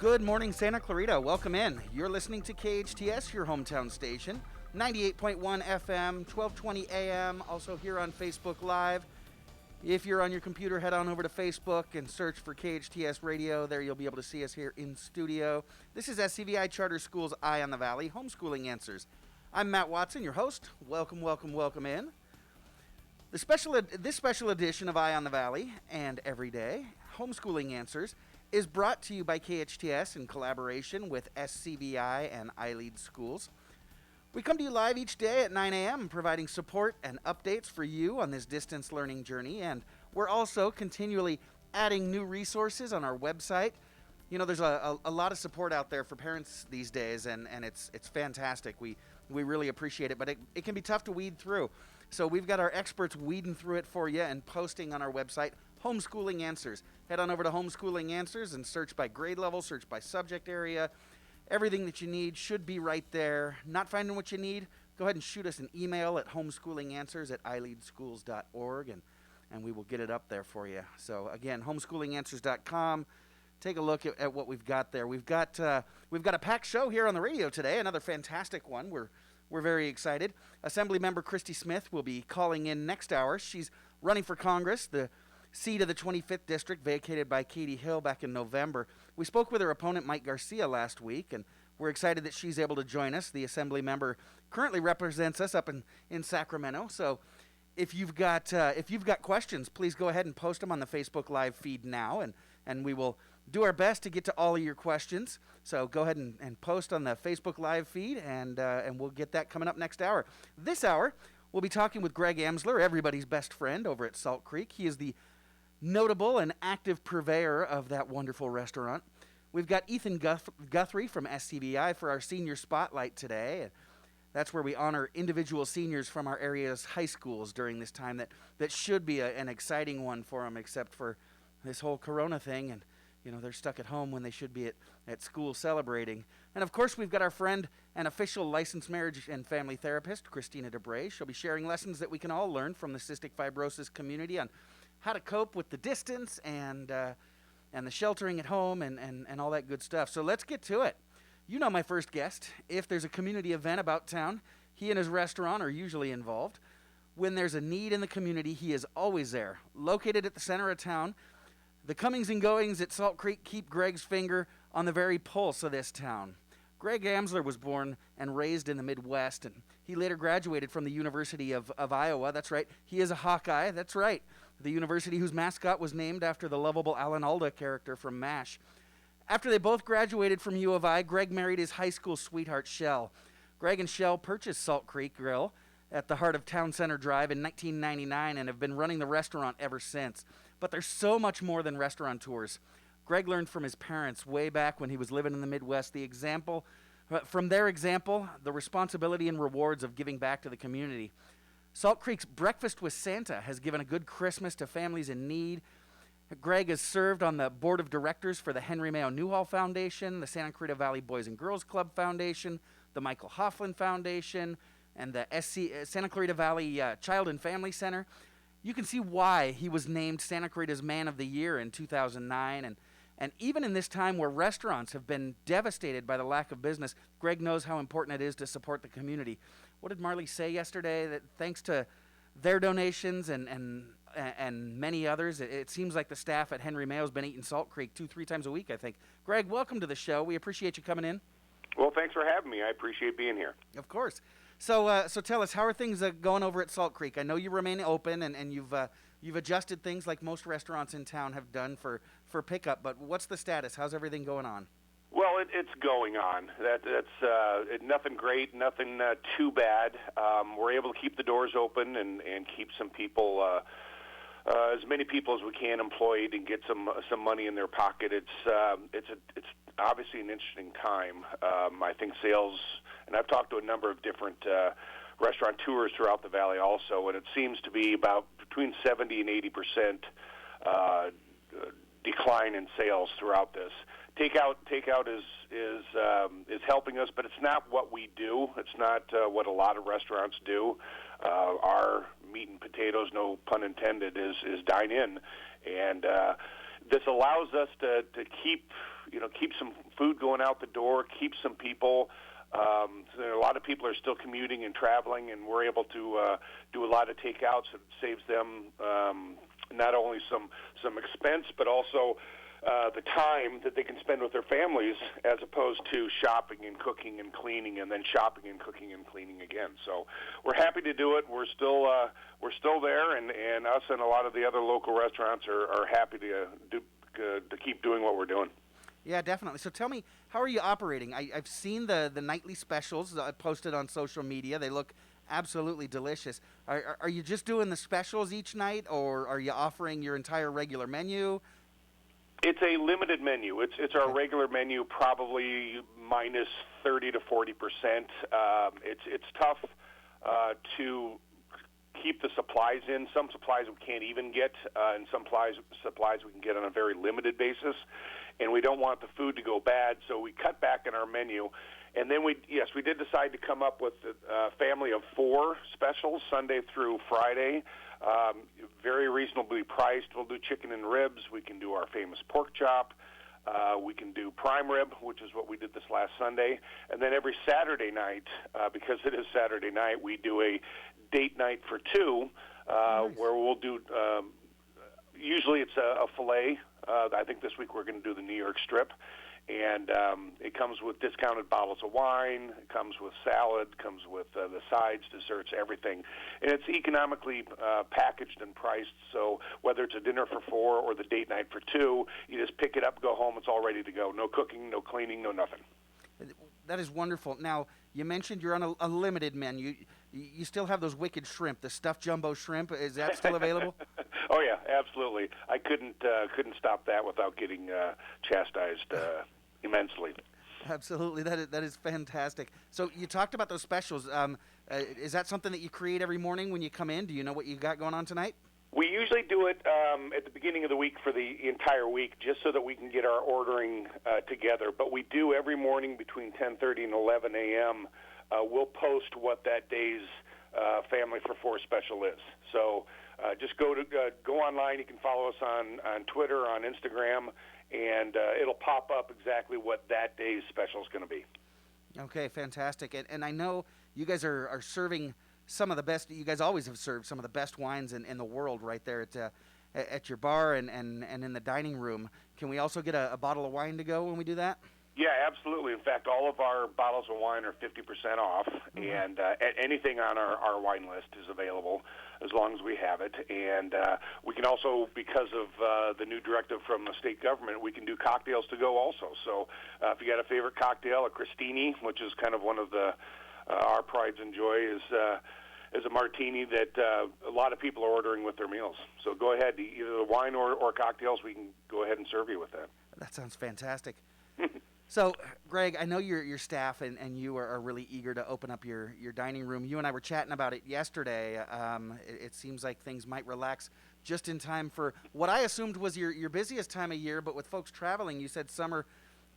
Good morning, Santa Clarita. Welcome in. You're listening to KHTS, your hometown station, 98.1 FM, 1220 AM, also here on Facebook Live. If you're on your computer, head on over to Facebook and search for KHTS Radio. There you'll be able to see us here in studio. This is SCVi Charter School's Eye on the Valley, Homeschooling Answers. I'm Matt Watson, your host. Welcome in. This special edition of Eye on the Valley and Every Day, Homeschooling Answers, is brought to you by KHTS in collaboration with SCVi and iLEAD schools. We come to you live each day at 9 a.m., providing support and updates for you on this distance learning journey, and we're also continually adding new resources on our website. You know, there's a lot of support out there for parents these days, and it's fantastic. We really appreciate it, but it can be tough to weed through. So we've got our experts weeding through it for you and posting on our website, Homeschooling Answers. Head on over to Homeschooling Answers and search by grade level, search by subject area. Everything that you need should be right there. Not finding what you need? Go ahead and shoot us an email at homeschoolinganswers@ileadschools.org, and we will get it up there for you. So again, homeschoolinganswers.com. Take a look at what we've got there. We've got a packed show here on the radio today. Another fantastic one. We're very excited. Assemblymember Christy Smith will be calling in next hour. She's running for Congress, the seat of the 25th District vacated by Katie Hill back in November. We spoke with her opponent, Mike Garcia, last week, and we're excited that she's able to join us. The Assembly member currently represents us up in Sacramento. So if you've got questions, please go ahead and post them on the Facebook Live feed now, and we will do our best to get to all of your questions. So go ahead and post on the Facebook Live feed, and we'll get that coming up next hour. This hour, we'll be talking with Greg Amsler, everybody's best friend over at Salt Creek. He is the notable and active purveyor of that wonderful restaurant. We've got Ethan Guthrie from SCVi for our senior spotlight today. That's where we honor individual seniors from our area's high schools during this time that should be an exciting one for them, except for this whole corona thing, and you know, they're stuck at home when they should be at school celebrating. And of course, we've got our friend and official licensed marriage and family therapist, Kristina Debray. She'll be sharing lessons that we can all learn from the cystic fibrosis community on how to cope with the distance and the sheltering at home and all that good stuff. So let's get to it. You know my first guest. If there's a community event about town, he and his restaurant are usually involved. When there's a need in the community, he is always there. Located at the center of town, the comings and goings at Salt Creek keep Greg's finger on the very pulse of this town. Greg Amsler was born and raised in the Midwest, and he later graduated from the University of Iowa. That's right, he is a Hawkeye. That's right, the university whose mascot was named after the lovable Alan Alda character from MASH. After they both graduated from U of I, Greg married his high school sweetheart, Shell. Greg and Shell purchased Salt Creek Grille at the heart of Town Center Drive in 1999 and have been running the restaurant ever since. But there's so much more than restaurateurs. Greg learned from his parents way back when he was living in the Midwest, from their example, the responsibility and rewards of giving back to the community. Salt Creek's Breakfast with Santa has given a good Christmas to families in need. Greg has served on the board of directors for the Henry Mayo Newhall Foundation, the Santa Clarita Valley Boys and Girls Club Foundation, the Michael Hoffman Foundation, and the Santa Clarita Valley Child and Family Center. You can see why he was named Santa Clarita's Man of the Year in 2009, and even in this time where restaurants have been devastated by the lack of business, Greg knows how important it is to support the community. What did Marley say yesterday? That thanks to their donations and many others, it seems like the staff at Henry Mayo's been eating Salt Creek 2-3 times a week, I think. Greg, welcome to the show. We appreciate you coming in. Well, thanks for having me. I appreciate being here. Of course. So tell us, how are things going over at Salt Creek? I know you remain open, and you've adjusted things like most restaurants in town have done for pickup. But what's the status? How's everything going on? Well, it's going on. That's nothing great, nothing too bad. We're able to keep the doors open and keep some people, as many people as we can, employed and get some money in their pocket. It's obviously an interesting time. I think sales, and I've talked to a number of different restaurateurs throughout the valley also, and it seems to be about between 70 and 80% decline in sales throughout this. Takeout is helping us, but it's not what we do. It's not what a lot of restaurants do. Our meat and potatoes, no pun intended, is dine in, and this allows us to keep keep some food going out the door, keep some people. A lot of people are still commuting and traveling, and we're able to do a lot of takeouts. It saves them not only some expense, but also the time that they can spend with their families, as opposed to shopping and cooking and cleaning, and then shopping and cooking and cleaning again. So we're happy to do it. We're still there, and us and a lot of the other local restaurants are happy to keep doing what we're doing. Yeah, definitely. So tell me, how are you operating? I've seen the nightly specials posted on social media. They look absolutely delicious. Are you just doing the specials each night, or are you offering your entire regular menu? It's a limited menu. It's our regular menu, probably minus 30 to 40%. It's tough to keep the supplies in. Some supplies we can't even get, and some supplies we can get on a very limited basis. And we don't want the food to go bad, so we cut back on our menu. And then we did decide to come up with a family of 4 specials, Sunday through Friday. Very reasonably priced. We'll do chicken and ribs. We can do our famous pork chop. We can do prime rib, which is what we did this last Sunday. And then every Saturday night, because it is Saturday night, we do a date night for 2, nice. Where we'll do, usually it's a filet. I think this week we're going to do the New York strip. And it comes with discounted bottles of wine. It comes with salad. Comes with the sides, desserts, everything. And it's economically packaged and priced. So whether it's a dinner for 4 or the date night for 2, you just pick it up, go home. It's all ready to go. No cooking, no cleaning, no nothing. That is wonderful. Now, you mentioned you're on a limited menu. You still have those wicked shrimp, the stuffed jumbo shrimp. Is that still available? Oh yeah, absolutely. I couldn't stop that without getting chastised immensely. Absolutely, that is fantastic. So you talked about those specials. Is that something that you create every morning when you come in? Do you know what you got going on tonight? We usually do it at the beginning of the week for the entire week, just so that we can get our ordering together. But we do every morning between 10:30 and 11 a.m. We'll post what that day's Family for 4 special is. So just go online. You can follow us on Twitter, on Instagram, and it'll pop up exactly what that day's special is going to be. Okay, fantastic. And I know you guys are serving some of the best. You guys always have served some of the best wines in the world right there at your bar and in the dining room. Can we also get a bottle of wine to go when we do that? Yeah, absolutely. In fact, all of our bottles of wine are 50% off, and anything on our wine list is available as long as we have it. And we can also, because of the new directive from the state government, we can do cocktails to go also. So if you got a favorite cocktail, a Kristina, which is kind of one of our prides and joy, is a martini that a lot of people are ordering with their meals. So go ahead, either the wine or cocktails, we can go ahead and serve you with that. That sounds fantastic. So, Greg, I know your staff and you are really eager to open up your dining room. You and I were chatting about it yesterday. It seems like things might relax just in time for what I assumed was your busiest time of year, but with folks traveling, you said summer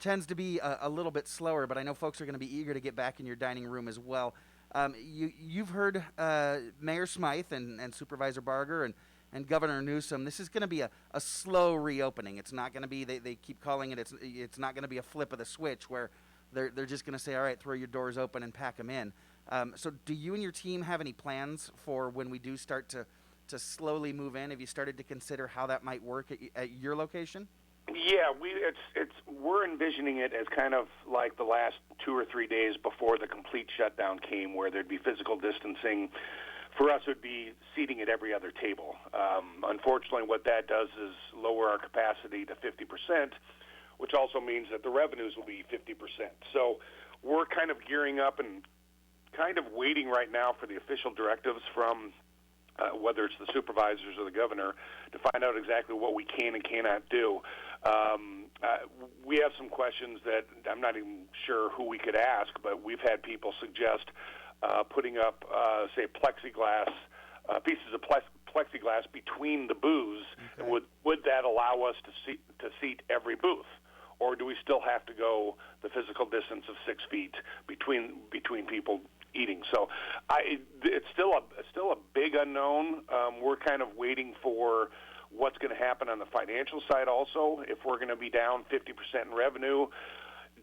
tends to be a little bit slower, but I know folks are going to be eager to get back in your dining room as well. You've heard Mayor Smythe and Supervisor Barger and Governor Newsom. This is going to be a slow reopening. It's not going to be, they keep calling it, it's not going to be a flip of the switch where they're just going to say, all right, throw your doors open and pack them in. So do you and your team have any plans for when we do start to slowly move in? Have you started to consider how that might work at your location? Yeah, we're envisioning it as kind of like the last 2 or 3 days before the complete shutdown came, where there'd be physical distancing. For us, it would be seating at every other table. Unfortunately, what that does is lower our capacity to 50%, which also means that the revenues will be 50%. So we're kind of gearing up and kind of waiting right now for the official directives from whether it's the supervisors or the governor to find out exactly what we can and cannot do. We have some questions that I'm not even sure who we could ask, but we've had people suggest putting up, say, plexiglass, pieces of plexiglass between the booths. Okay. Would that allow us to seat every booth? Or do we still have to go the physical distance of 6 feet between people eating? So it's still a big unknown. We're kind of waiting for what's going to happen on the financial side also. If we're going to be down 50% in revenue,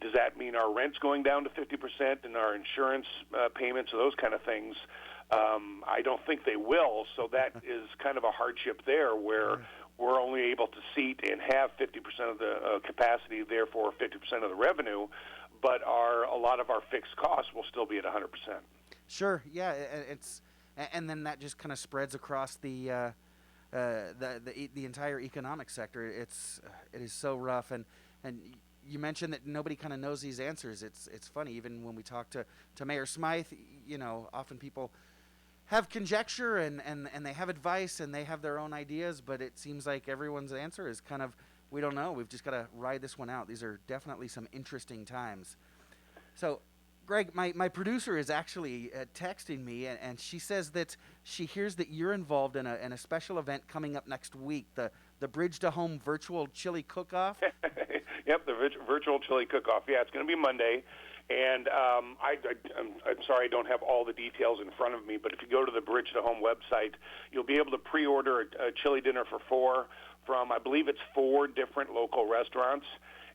does that mean our rent's going down to 50% and our insurance payments or those kind of things? I don't think they will, so that is kind of a hardship there where we're only able to seat and have 50% of the capacity, therefore 50% of the revenue, but a lot of our fixed costs will still be at 100%. Sure, yeah, and then that just kind of spreads across the entire economic sector. It is so rough, and you mentioned that nobody kind of knows these answers. It's funny, even when we talk to Mayor Smythe, often people have conjecture and they have advice and they have their own ideas, but it seems like everyone's answer is kind of, we don't know. We've just got to ride this one out. These are definitely some interesting times. So, Greg, my producer is actually texting me, and she says that she hears that you're involved in a special event coming up next week, the Bridge to Home virtual chili cook-off. Yep, the virtual chili cook-off. Yeah, it's going to be Monday. And I'm sorry I don't have all the details in front of me, but if you go to the Bridge to Home website, you'll be able to pre-order a chili dinner for 4 from, I believe it's 4 different local restaurants,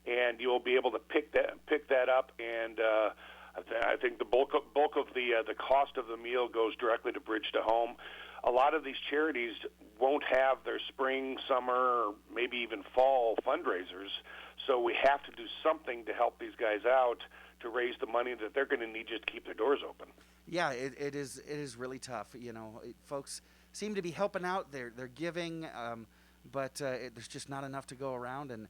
and you'll be able to pick that up. And I think the bulk of the cost of the meal goes directly to Bridge to Home. A lot of these charities won't have their spring, summer, or maybe even fall fundraisers, so we have to do something to help these guys out to raise the money that they're going to need just to keep their doors open. Yeah, it is really tough. Folks seem to be helping out. They're giving, but there's just not enough to go around, and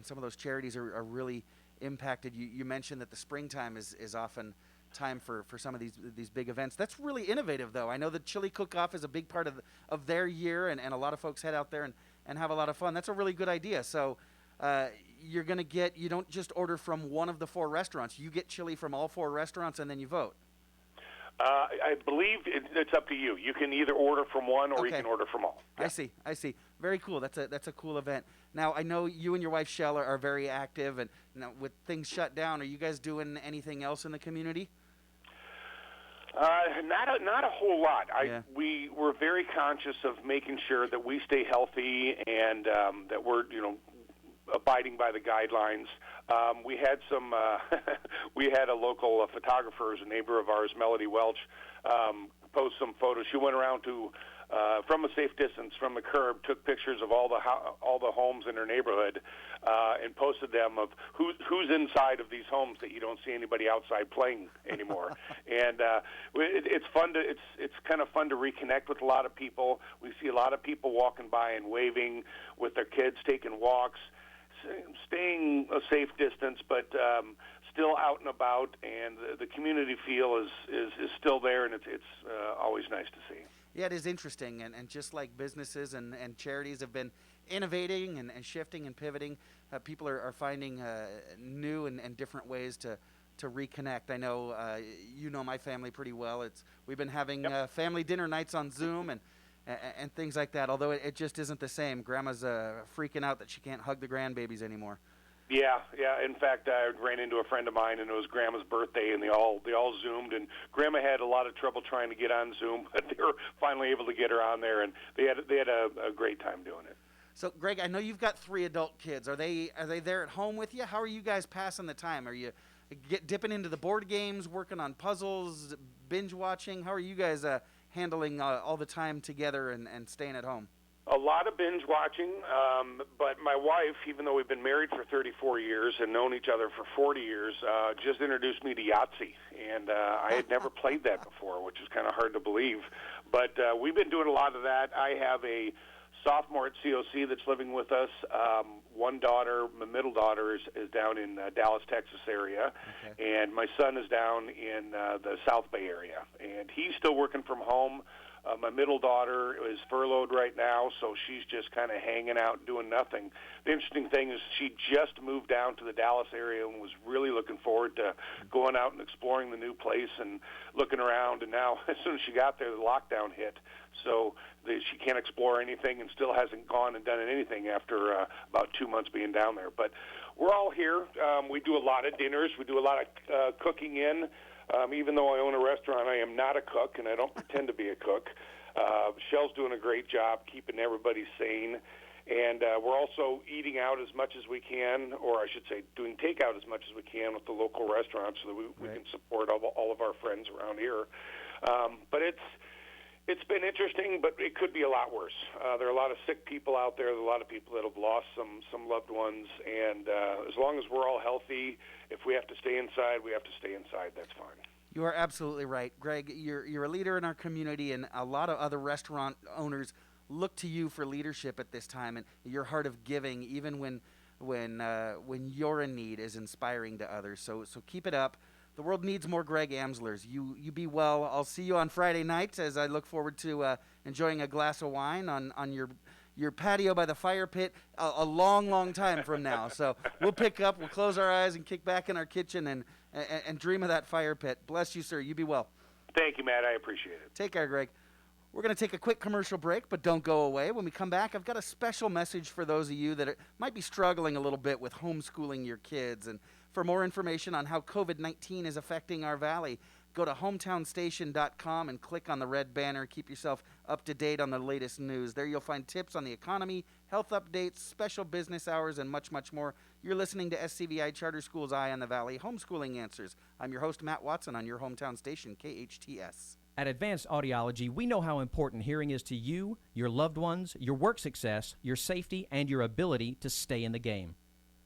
some of those charities are really impacted. You mentioned that the springtime is often time for some of these big events. That's really innovative, though. I know the chili cook-off is a big part of their year, and a lot of folks head out there and have a lot of fun. That's a really good idea. So you don't just order from one of the 4 restaurants. You get chili from all 4 restaurants, and then you vote. I believe it's up to you. You can either order from one or you can order from all. Yeah. I see. Very cool. That's a cool event. Now, I know you and your wife, Shell, are very active, and now with things shut down, are you guys doing anything else in the community? Not a whole lot. We're very conscious of making sure that we stay healthy and that we're abiding by the guidelines. We had we had a local photographer, a neighbor of ours, Melody Welch, post some photos. She went around to from a safe distance from the curb, took pictures of all the homes in her neighborhood, and posted them of who's inside of these homes that you don't see anybody outside playing anymore. And it's fun it's kind of fun to reconnect with a lot of people. We see a lot of people walking by and waving with their kids, taking walks, staying a safe distance, but still out and about, and the community feel is still there, and it's always nice to see. Yeah, it is interesting, and just like businesses and charities have been innovating and shifting and pivoting, people are finding new and different ways to reconnect. I know you know my family pretty well. We've been having family dinner nights on Zoom and things like that, although it just isn't the same. Grandma's freaking out that she can't hug the grandbabies anymore. Yeah. In fact, I ran into a friend of mine, and it was Grandma's birthday, and they all Zoomed, and Grandma had a lot of trouble trying to get on Zoom, but they were finally able to get her on there, and they had a great time doing it. So, Greg, I know you've got 3 adult kids. Are they there at home with you? How are you guys passing the time? Are you dipping into the board games, working on puzzles, binge watching? How are you guys handling all the time together and staying at home? A lot of binge watching, but my wife, even though we've been married for 34 years and known each other for 40 years, just introduced me to Yahtzee, and I had never played that before, which is kind of hard to believe. But we've been doing a lot of that. I have a sophomore at COC that's living with us. One daughter, my middle daughter, is down in Dallas, Texas area, and my son is down in the South Bay area, and he's still working from home. My middle daughter is furloughed right now, so she's just kind of hanging out doing nothing. The interesting thing is she just moved down to the Dallas area and was really looking forward to going out and exploring the new place and looking around. And now, as soon as she got there, the lockdown hit. So she can't explore anything and still hasn't gone and done anything after about 2 months being down there. But we're all here. We do a lot of dinners. We do a lot of cooking in. Even though I own a restaurant, I am not a cook, and I don't pretend to be a cook. Michelle's doing a great job keeping everybody sane. And we're also eating out as much as we can, or I should say doing takeout as much as we can with the local restaurants so that we can support all of our friends around here. But it's been interesting, but it could be a lot worse. There are a lot of sick people out there. There are a lot of people that have lost some loved ones. And as long as we're all healthy, if we have to stay inside, we have to stay inside. That's fine. You are absolutely right. Greg, you're a leader in our community, and a lot of other restaurant owners look to you for leadership at this time, and your heart of giving, even when you're in need, is inspiring to others. So keep it up. The world needs more Greg Amslers. You be well. I'll see you on Friday night as I look forward to enjoying a glass of wine on your patio by the fire pit a long time from now. So we'll pick up, we'll close our eyes and kick back in our kitchen and dream of that fire pit. Bless you, sir. You be well. Thank you, Matt. I appreciate it. Take care, Greg. We're going to take a quick commercial break, but don't go away. When we come back, I've got a special message for those of you that might be struggling a little bit with homeschooling your kids. And for more information on how COVID-19 is affecting our valley, go to hometownstation.com and click on the red banner. Keep yourself up to date on the latest news. There you'll find tips on the economy, health updates, special business hours, and much more. You're listening to SCVi Charter School's Eye on the Valley, Homeschooling Answers. I'm your host, Matt Watson, on your hometown station, KHTS. At Advanced Audiology, we know how important hearing is to you, your loved ones, your work success, your safety, and your ability to stay in the game.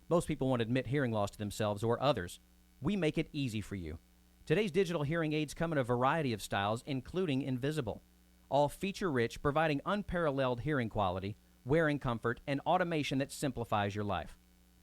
Most people won't admit hearing loss to themselves or others. We make it easy for you. Today's digital hearing aids come in a variety of styles, including invisible. All feature-rich, providing unparalleled hearing quality, wearing comfort, and automation that simplifies your life.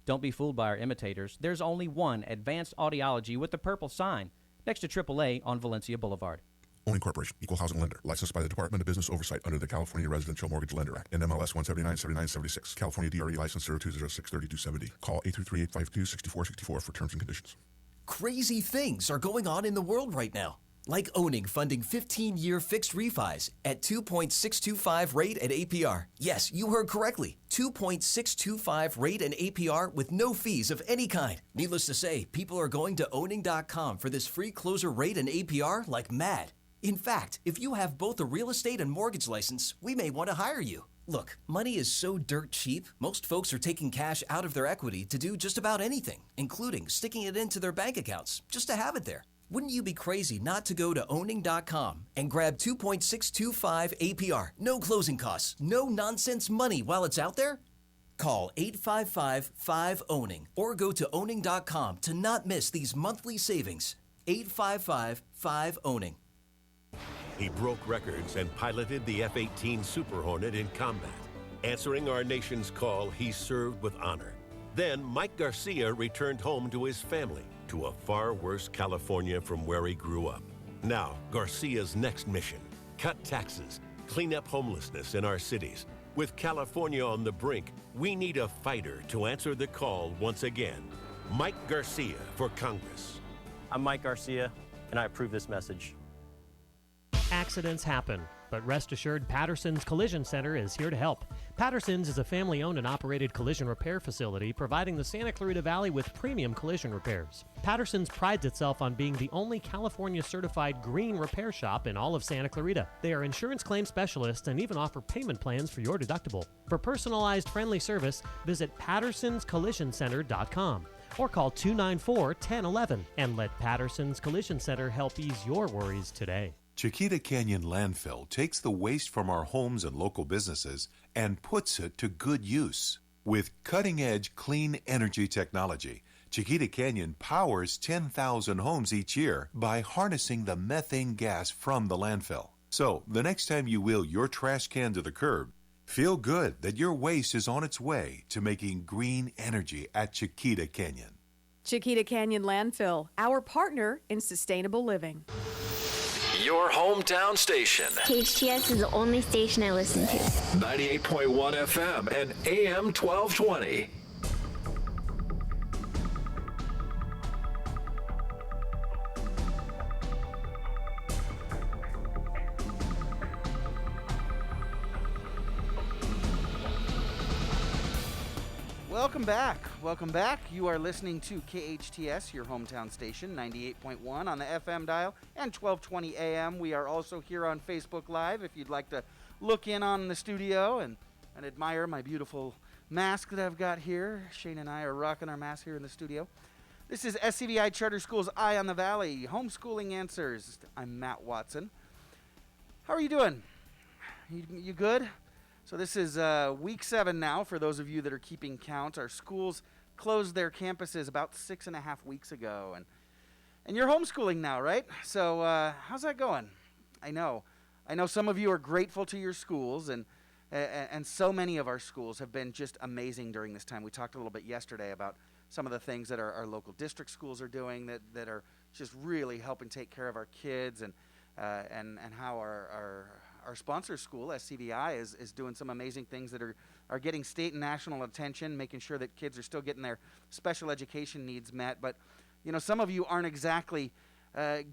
Don't be fooled by our imitators. There's only one Advanced Audiology with the purple sign next to AAA on Valencia Boulevard. Owning Corporation, Equal Housing Lender, licensed by the Department of Business Oversight under the California Residential Mortgage Lender Act, NMLS 1797976, California DRE license 02063270. Call 833-852-6464 for terms and conditions. Crazy things are going on in the world right now, like owning funding 15-year fixed refis at 2.625 rate and APR. Yes, you heard correctly, 2.625 rate and APR with no fees of any kind. Needless to say, people are going to owning.com for this free closer rate and APR like mad. In fact, if you have both a real estate and mortgage license, we may want to hire you. Look, money is so dirt cheap, most folks are taking cash out of their equity to do just about anything, including sticking it into their bank accounts, just to have it there. Wouldn't you be crazy not to go to owning.com and grab 2.625 APR, no closing costs, no nonsense money while it's out there? Call 855-5-OWNING or go to owning.com to not miss these monthly savings. 855-5-OWNING. He broke records and piloted the F-18 Super Hornet in combat. Answering our nation's call, he served with honor. Then Mike Garcia returned home to his family, to a far worse California from where he grew up. Now, Garcia's next mission: cut taxes, clean up homelessness in our cities. With California on the brink, we need a fighter to answer the call once again. Mike Garcia for Congress. I'm Mike Garcia, and I approve this message. Accidents happen, but rest assured Patterson's Collision Center is here to help. Patterson's is a family-owned and operated collision repair facility providing the Santa Clarita Valley with premium collision repairs. Patterson's prides itself on being the only California-certified green repair shop in all of Santa Clarita. They are insurance claim specialists and even offer payment plans for your deductible. For personalized, friendly service, visit pattersonscollisioncenter.com. or call 294-1011 and let Patterson's Collision Center help ease your worries today. Chiquita Canyon Landfill takes the waste from our homes and local businesses and puts it to good use. With cutting-edge clean energy technology, Chiquita Canyon powers 10,000 homes each year by harnessing the methane gas from the landfill. So, the next time you wheel your trash can to the curb, feel good that your waste is on its way to making green energy at Chiquita Canyon. Chiquita Canyon Landfill, our partner in sustainable living. Your hometown station. KHTS is the only station I listen to. 98.1 FM and AM 1220. Welcome back. Welcome back. You are listening to KHTS, your hometown station, 98.1 on the FM dial and 1220 AM. We are also here on Facebook Live if you'd like to look in on the studio and admire my beautiful mask that I've got here. Shane and I are rocking our masks here in the studio. This is SCVi Charter School's Eye on the Valley, Homeschooling Answers. I'm Matt Watson. How are you doing? You good? So this is week 7 now for those of you that are keeping count. Our schools closed their campuses about 6.5 weeks ago. And you're homeschooling now, right? So how's that going? I know some of you are grateful to your schools, and so many of our schools have been just amazing during this time. We talked a little bit yesterday about some of the things that our local district schools are doing that are just really helping take care of our kids, and how our sponsor school, SCVi, is doing some amazing things that are getting state and national attention, making sure that kids are still getting their special education needs met. But, some of you aren't exactly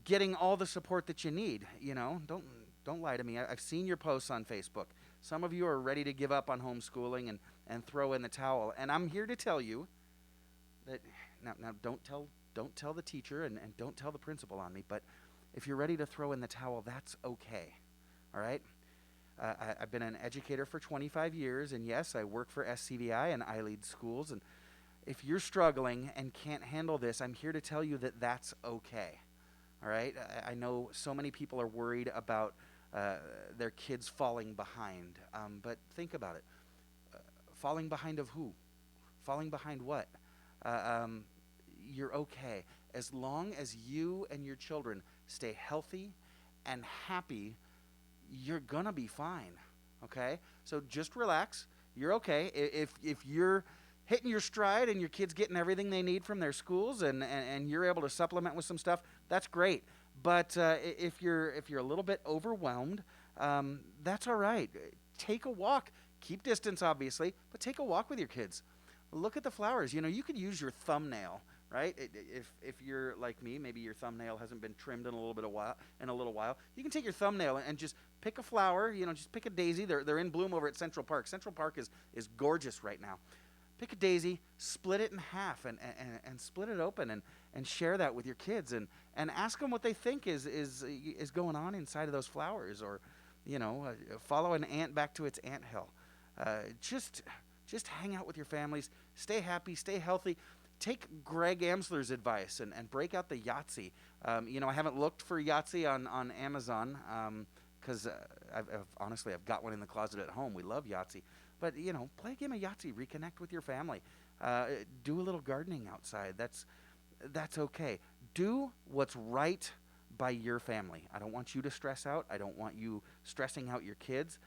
getting all the support that you need. Don't lie to me. I've seen your posts on Facebook. Some of you are ready to give up on homeschooling and throw in the towel. And I'm here to tell you that, now don't tell the teacher and don't tell the principal on me, but if you're ready to throw in the towel, that's okay. All right? I've been an educator for 25 years, and yes, I work for SCVi and iLEAD schools. And if you're struggling and can't handle this, I'm here to tell you that that's okay. All right? I know so many people are worried about their kids falling behind, but think about it. Falling behind of who? Falling behind what? You're okay. As long as you and your children stay healthy and happy, you're gonna be fine, okay? So just relax. You're okay. If you're hitting your stride and your kids getting everything they need from their schools and you're able to supplement with some stuff, that's great. But if you're a little bit overwhelmed, that's all right. Take a walk. Keep distance, obviously, but take a walk with your kids. Look at the flowers. You could use your thumbnail, right? If you're like me, maybe your thumbnail hasn't been trimmed in a little while. You can take your thumbnail and just pick a flower. Just pick a daisy. They're in bloom over at Central Park. Central Park is gorgeous right now. Pick a daisy, split it in half, and split it open, and share that with your kids, and ask them what they think is going on inside of those flowers, or follow an ant back to its anthill. Just hang out with your families. Stay happy. Stay healthy. Take Greg Amsler's advice and break out the Yahtzee. I haven't looked for Yahtzee on Amazon because I've got one in the closet at home. We love Yahtzee. But, play a game of Yahtzee. Reconnect with your family. Do a little gardening outside. That's okay. Do what's right by your family. I don't want you to stress out. I don't want you stressing out your kids.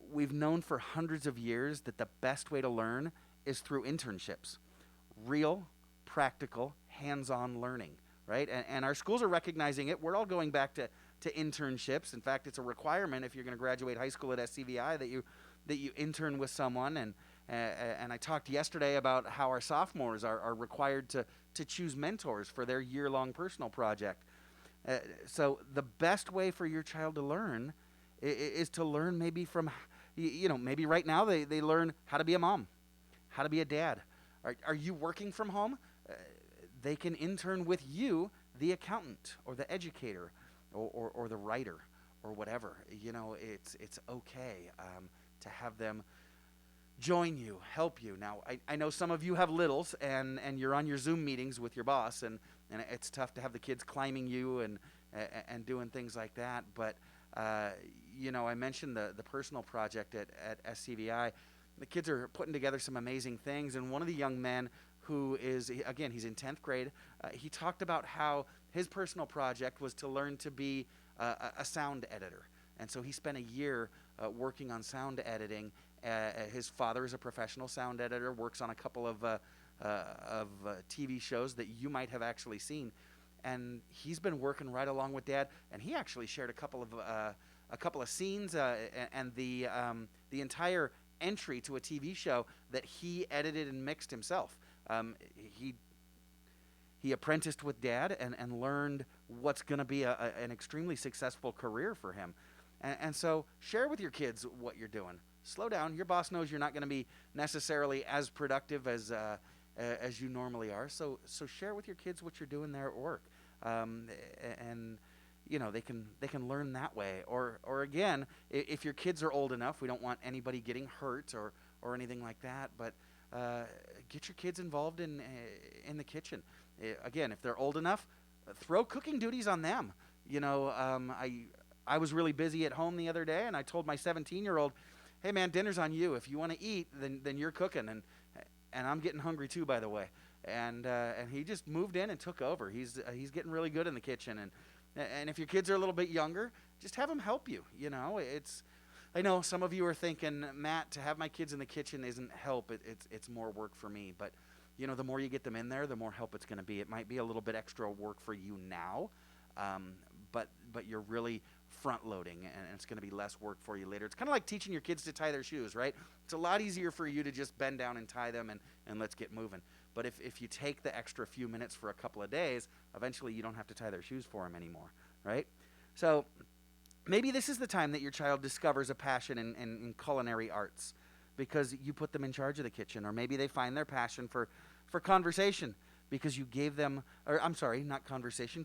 We've known for hundreds of years that the best way to learn is through internships. Real, practical, hands-on learning, right? And our schools are recognizing it. We're all going back to internships. In fact, it's a requirement if you're going to graduate high school at SCVi that you intern with someone. And I talked yesterday about how our sophomores are required to choose mentors for their year-long personal project. So the best way for your child to learn is to learn maybe from, maybe right now they learn how to be a mom, how to be a dad. Are you working from home? They can intern with you, the accountant or the educator or the writer or whatever. It's okay to have them join you, help you. Now, I know some of you have littles and you're on your Zoom meetings with your boss, and it's tough to have the kids climbing you and doing things like that. But, I mentioned the personal project at SCVi. The kids are putting together some amazing things, and one of the young men who is, again, he's in 10th grade, he talked about how his personal project was to learn to be a sound editor. And so he spent a year working on sound editing. His father is a professional sound editor, works on a couple of TV shows that you might have actually seen. And he's been working right along with Dad, and he actually shared a couple of scenes and the entire entry to a TV show that he edited and mixed himself. He apprenticed with Dad and learned what's going to be an extremely successful career for him. And so share with your kids what you're doing. slow down. Your boss knows you're not going to be necessarily as productive as you normally are. So share with your kids what you're doing there at work, and they can learn that way. Or again, if your kids are old enough, we don't want anybody getting hurt or anything like that. But get your kids involved in the kitchen. Again, if they're old enough, throw cooking duties on them. I was really busy at home the other day, and I told my 17-year-old, "Hey man, dinner's on you. If you want to eat, then you're cooking." And I'm getting hungry too, by the way. And he just moved in and took over. He's getting really good in the kitchen. And if your kids are a little bit younger, just have them help you. I know some of you are thinking, Matt, to have my kids in the kitchen isn't help. It's more work for me. But the more you get them in there, the more help it's going to be. It might be a little bit extra work for you now, but you're really front loading, and it's going to be less work for you later. It's kind of like teaching your kids to tie their shoes, right? It's a lot easier for you to just bend down and tie them and let's get moving. But if you take the extra few minutes for a couple of days, eventually you don't have to tie their shoes for them anymore, right? So maybe this is the time that your child discovers a passion in culinary arts because you put them in charge of the kitchen, or maybe they find their passion for conversation because you gave them,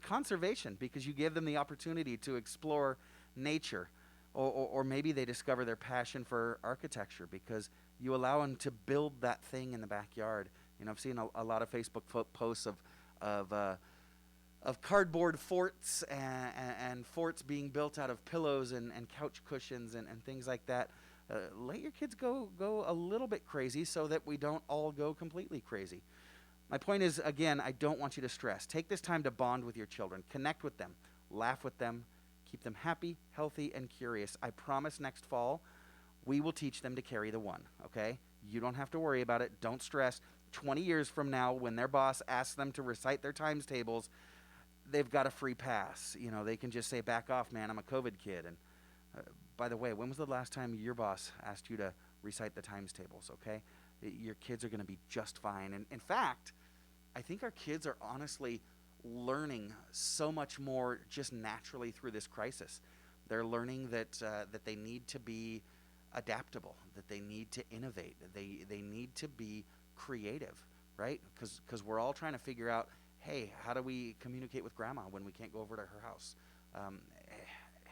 conservation, because you gave them the opportunity to explore nature. Or maybe they discover their passion for architecture because you allow them to build that thing in the backyard. I've seen a lot of Facebook posts of cardboard forts and forts being built out of pillows and couch cushions and things like that. Let your kids go a little bit crazy so that we don't all go completely crazy. My point is, again, I don't want you to stress. Take this time to bond with your children. Connect with them. Laugh with them. Keep them happy, healthy, and curious. I promise next fall we will teach them to carry the one, okay? You don't have to worry about it. Don't stress. 20 years from now, when their boss asks them to recite their times tables, they've got a free pass. They can just say, "Back off, man, I'm a COVID kid." And by the way, when was the last time your boss asked you to recite the times tables, okay? Your kids are going to be just fine. And in fact, I think our kids are honestly learning so much more just naturally through this crisis. They're learning that they need to be adaptable, that they need to innovate, they need to be creative, right? Because we're all trying to figure out, hey, how do we communicate with grandma when we can't go over to her house?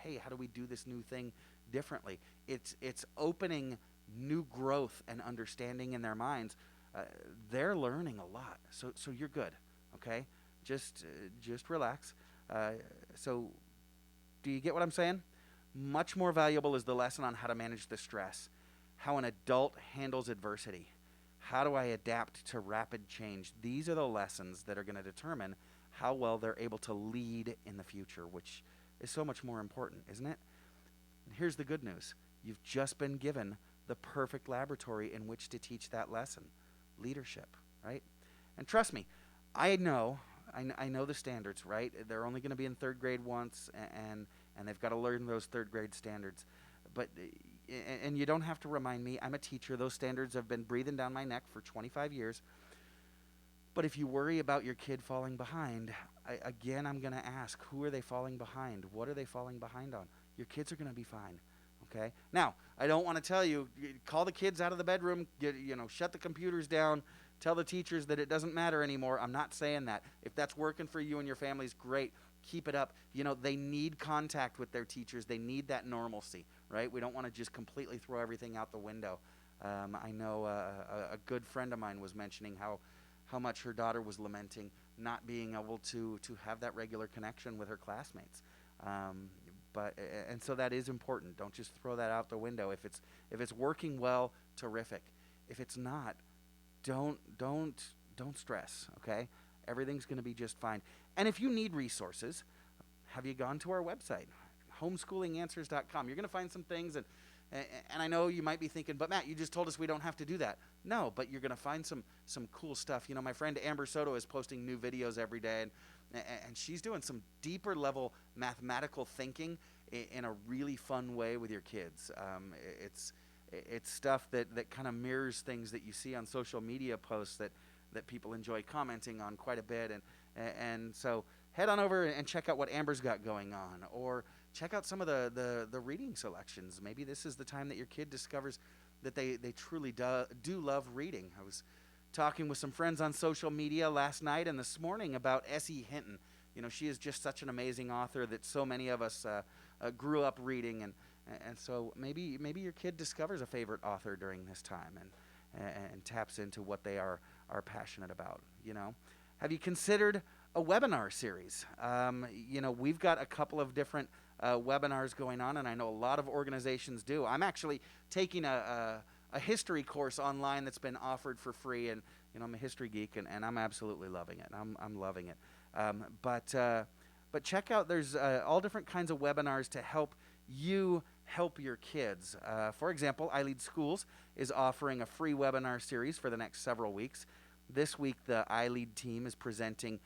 Hey, how do we do this new thing differently? It's opening new growth and understanding in their minds. They're learning a lot, so you're good, okay? Just relax. So do you get what I'm saying? Much more valuable is the lesson on how to manage the stress, how an adult handles adversity. How do I adapt to rapid change? These are the lessons that are going to determine how well they're able to lead in the future, which is so much more important, isn't it? And here's the good news. You've just been given the perfect laboratory in which to teach that lesson. Leadership, right? And trust me, I know the standards, right? They're only going to be in third grade once, and they've got to learn those third grade standards. But and you don't have to remind me. I'm a teacher. Those standards have been breathing down my neck for 25 years. But if you worry about your kid falling behind, I'm going to ask, who are they falling behind? What are they falling behind on? Your kids are going to be fine. Okay. Now, I don't want to tell you, call the kids out of the bedroom, shut the computers down, tell the teachers that it doesn't matter anymore. I'm not saying that. If that's working for you and your families, great. Keep it up. They need contact with their teachers. They need that normalcy, right? We don't want to just completely throw everything out the window. I know a good friend of mine was mentioning how much her daughter was lamenting not being able to have that regular connection with her classmates. And so that is important. Don't just throw that out the window. If it's working well, terrific. If it's not, don't stress, okay? Everything's going to be just fine. And if you need resources, have you gone to our website, homeschoolingAnswers.com? You're going to find some things, and I know you might be thinking, but Matt, you just told us we don't have to do that. No, but you're going to find some cool stuff. My friend Amber Soto is posting new videos every day, and she's doing some deeper level mathematical thinking in a really fun way with your kids. It's stuff that kind of mirrors things that you see on social media posts that people enjoy commenting on quite a bit. And so head on over and check out what Amber's got going on, or check out some of the reading selections. Maybe this is the time that your kid discovers that they truly do love reading. I was talking with some friends on social media last night and this morning about S.E. Hinton. You know, she is just such an amazing author that so many of us grew up reading, and so maybe your kid discovers a favorite author during this time and taps into what they are passionate about. You know, have you considered a webinar series? You know, we've got a couple of different webinars going on, and I know a lot of organizations do. I'm actually taking a history course online that's been offered for free, and you know, I'm a history geek, and I'm absolutely loving it. I'm loving it. But check out, there's all different kinds of webinars to help you help your kids. For example, iLEAD Schools is offering a free webinar series for the next several weeks. This week, the iLEAD team is presenting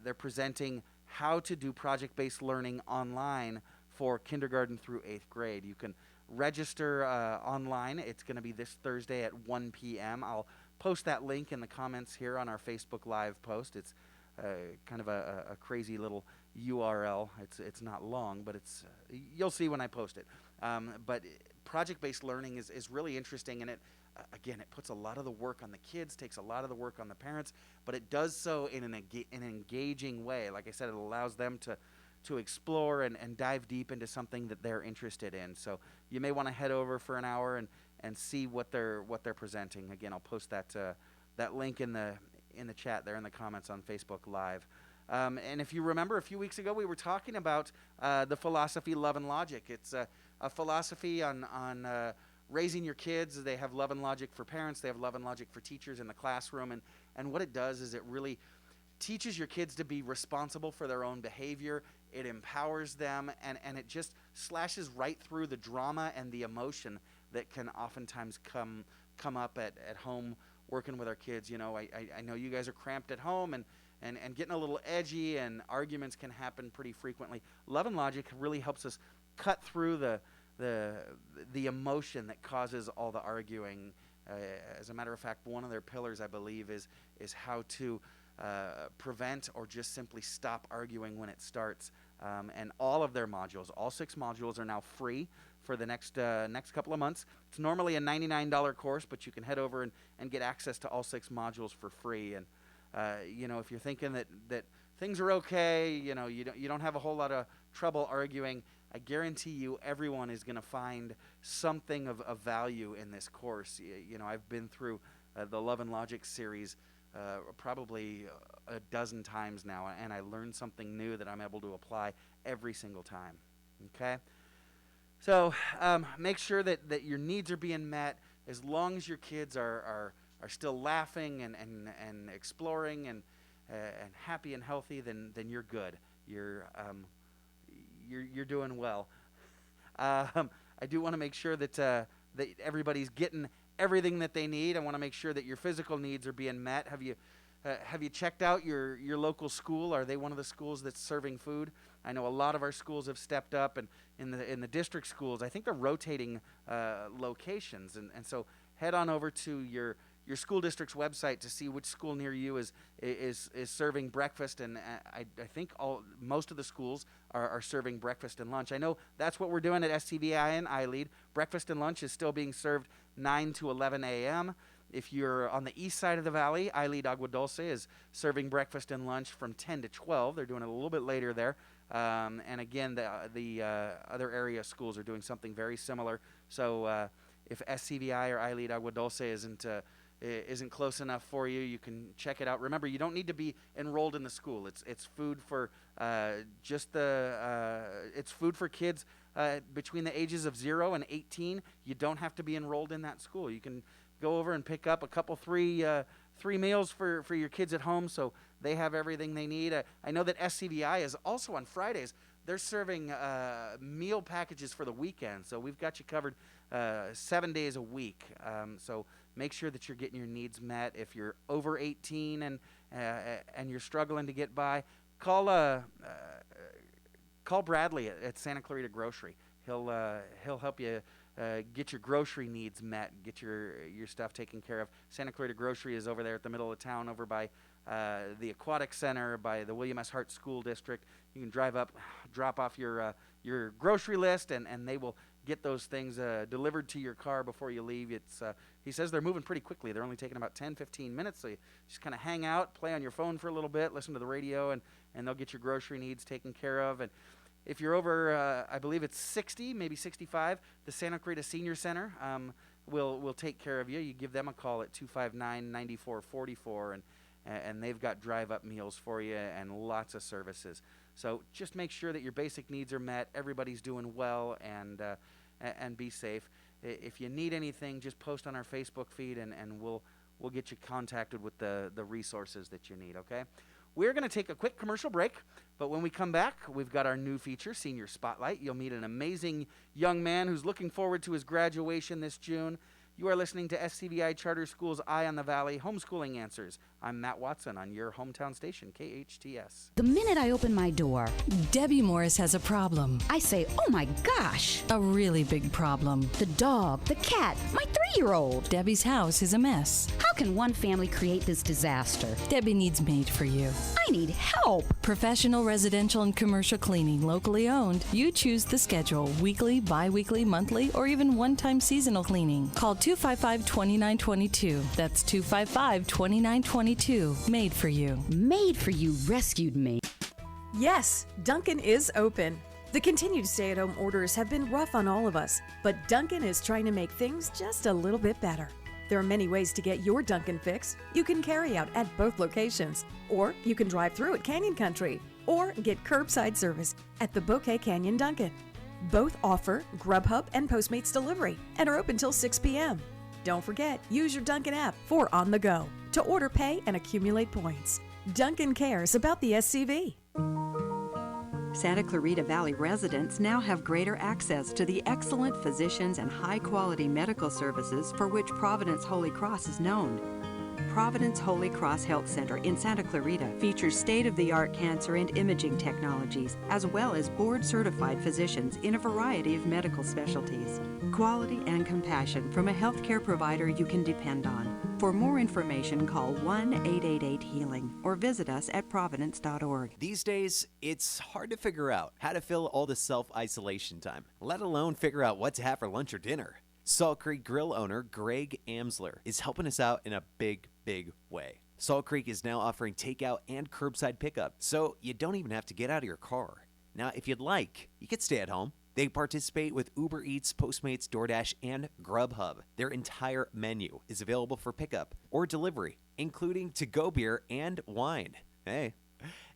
they're presenting how to do project-based learning online for kindergarten through 8th grade. You can register online. It's going to be this Thursday at 1 p.m. I'll post that link in the comments here on our Facebook Live post. It's kind of a crazy little URL. It's not long, but it's you'll see when I post it. But project-based learning is really interesting, and it again, it puts a lot of the work on the kids, takes a lot of the work on the parents, but it does so in an engaging way. Like I said, it allows them to explore and dive deep into something that they're interested in. So you may want to head over for an hour and see what they're presenting. Again, I'll post that link in the chat there in the comments on Facebook Live. And if you remember, a few weeks ago we were talking about the philosophy Love and Logic. It's a philosophy on raising your kids. They have Love and Logic for parents. They have Love and Logic for teachers in the classroom. And what it does is it really teaches your kids to be responsible for their own behavior. It empowers them, and it just slashes right through the drama and the emotion that can oftentimes come up at home working with our kids. You know, I know you guys are cramped at home and getting a little edgy, and arguments can happen pretty frequently. Love and Logic really helps us cut through the emotion that causes all the arguing. As a matter of fact, one of their pillars, I believe, is how to prevent or just simply stop arguing when it starts. And all of their modules, all 6 modules, are now free for the next couple of months. It's normally a $99 course, but you can head over and get access to all 6 modules for free. And you know, if you're thinking that things are okay, you know, you don't have a whole lot of trouble arguing, I guarantee you everyone is going to find something of value in this course. You know, I've been through the Love and Logic series probably a dozen times now, and I learned something new that I'm able to apply every single time. Okay? So make sure that your needs are being met. As long as your kids are still laughing and exploring and happy and healthy, then you're good. You're doing well. I do want to make sure that everybody's getting everything that they need. I want to make sure that your physical needs are being met. Have you checked out your local school? Are they one of the schools that's serving food? I know a lot of our schools have stepped up, and in the district schools, I think they're rotating locations, and so head on over to your school district's website to see which school near you is serving breakfast, and I think most of the schools are serving breakfast and lunch. I know that's what we're doing at SCVi and iLEAD. Breakfast and lunch is still being served 9 to 11 a.m. If you're on the east side of the valley, iLEAD Agua Dulce is serving breakfast and lunch from 10 to 12. They're doing it a little bit later there. And again, the other area schools are doing something very similar. So if SCVi or iLEAD Agua Dulce isn't close enough for you, you can check it out. Remember, you don't need to be enrolled in the school. It's food for it's food for kids between the ages of 0 and 18. You don't have to be enrolled in that school. You can go over and pick up a couple three meals for your kids at home, so they have everything they need. I know that SCVi is also on Fridays. They're serving meal packages for the weekend, so we've got you covered 7 days a week. So make sure that you're getting your needs met. If you're over 18 and you're struggling to get by, call Bradley at Santa Clarita Grocery. He'll help you get your grocery needs met, get your stuff taken care of. Santa Clarita Grocery is over there at the middle of town, over by the Aquatic Center, by the William S. Hart School District. You can drive up, drop off your grocery list, and they will get those things delivered to your car before you leave. He says they're moving pretty quickly. They're only taking about 10, 15 minutes. So you just kind of hang out, play on your phone for a little bit, listen to the radio, and they'll get your grocery needs taken care of. And if you're over, I believe it's 60, maybe 65, the Santa Clarita Senior Center will take care of you. You give them a call at 259-9444, and they've got drive-up meals for you and lots of services. So just make sure that your basic needs are met, everybody's doing well, and be safe. If you need anything, just post on our Facebook feed, and we'll get you contacted with the resources that you need, okay? We're going to take a quick commercial break, but when we come back, we've got our new feature, Senior Spotlight. You'll meet an amazing young man who's looking forward to his graduation this June. You are listening to SCVi Charter School's Eye on the Valley Homeschooling Answers. I'm Matt Watson on your hometown station, KHTS. The minute I open my door, Debbie Morris has a problem. I say, oh my gosh. A really big problem. The dog, the cat, my 3-year-old. Debbie's house is a mess. How can one family create this disaster? Debbie needs Made for You. I need help. Professional, residential, and commercial cleaning, locally owned. You choose the schedule, weekly, bi-weekly, monthly, or even one-time seasonal cleaning. Call 255-2922. That's 255-2922. Made for You. Made for You rescued me. Yes, Dunkin' is open. The continued stay-at-home orders have been rough on all of us, but Dunkin' is trying to make things just a little bit better. There are many ways to get your Dunkin' fix. You can carry out at both locations, or you can drive through at Canyon Country, or get curbside service at the Bouquet Canyon Dunkin'. Both offer Grubhub and Postmates delivery and are open till 6 p.m. Don't forget, use your Dunkin' app for on the go to order, pay, and accumulate points. Dunkin' cares about the SCV. Santa Clarita Valley residents now have greater access to the excellent physicians and high-quality medical services for which Providence Holy Cross is known. Providence Holy Cross Health Center in Santa Clarita features state-of-the-art cancer and imaging technologies, as well as board-certified physicians in a variety of medical specialties. Quality and compassion from a healthcare provider you can depend on. For more information, call 1-888-HEALING or visit us at providence.org. These days, it's hard to figure out how to fill all the self-isolation time, let alone figure out what to have for lunch or dinner. Salt Creek Grille owner Greg Amsler is helping us out in a big way. Salt Creek is now offering takeout and curbside pickup, so you don't even have to get out of your car. Now, if you'd like, you could stay at home. They participate with Uber Eats, Postmates, DoorDash, and Grubhub. Their entire menu is available for pickup or delivery, including to-go beer and wine. Hey.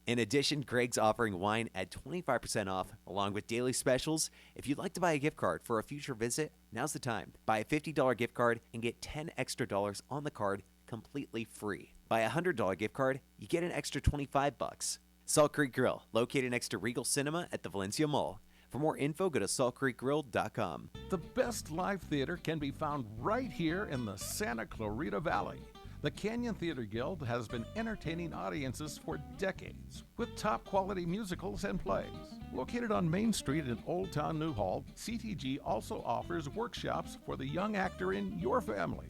In addition, Greg's offering wine at 25% off, along with daily specials. If you'd like to buy a gift card for a future visit, now's the time. Buy a $50 gift card and get $10 extra on the card completely free. Buy a $100 gift card, you get an extra $25. Salt Creek Grille, located next to Regal Cinema at the Valencia Mall. For more info, go to saltcreekgrill.com. The best live theater can be found right here in the Santa Clarita Valley. The Canyon Theater Guild has been entertaining audiences for decades with top-quality musicals and plays. Located on Main Street in Old Town Newhall, CTG also offers workshops for the young actor in your family.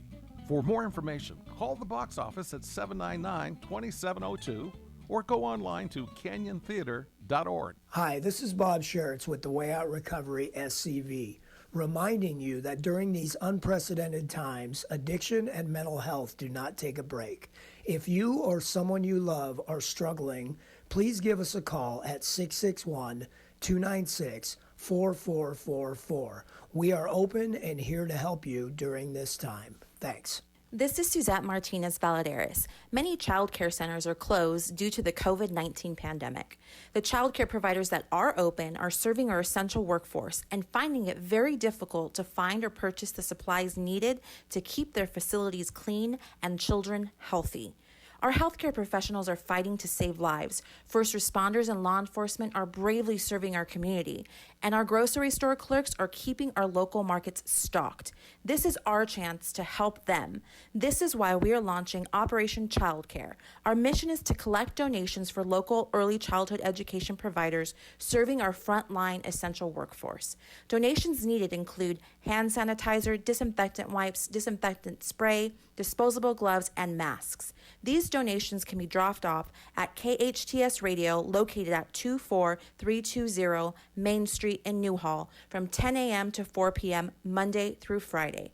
For more information, call the box office at 799-2702 or go online to canyontheater.org. Hi, this is Bob Schertz with the Way Out Recovery SCV, reminding you that during these unprecedented times, addiction and mental health do not take a break. If you or someone you love are struggling, please give us a call at 661-296-4444. We are open and here to help you during this time. Thanks. This is Suzette Martinez Valadares. Many child care centers are closed due to the COVID-19 pandemic. The child care providers that are open are serving our essential workforce and finding it very difficult to find or purchase the supplies needed to keep their facilities clean and children healthy. Our healthcare professionals are fighting to save lives. First responders and law enforcement are bravely serving our community, and our grocery store clerks are keeping our local markets stocked. This is our chance to help them. This is why we are launching Operation Childcare. Our mission is to collect donations for local early childhood education providers serving our frontline essential workforce. Donations needed include hand sanitizer, disinfectant wipes, disinfectant spray, disposable gloves, and masks. These These donations can be dropped off at KHTS Radio, located at 24320 Main Street in Newhall, from 10 a.m. to 4 p.m. Monday through Friday.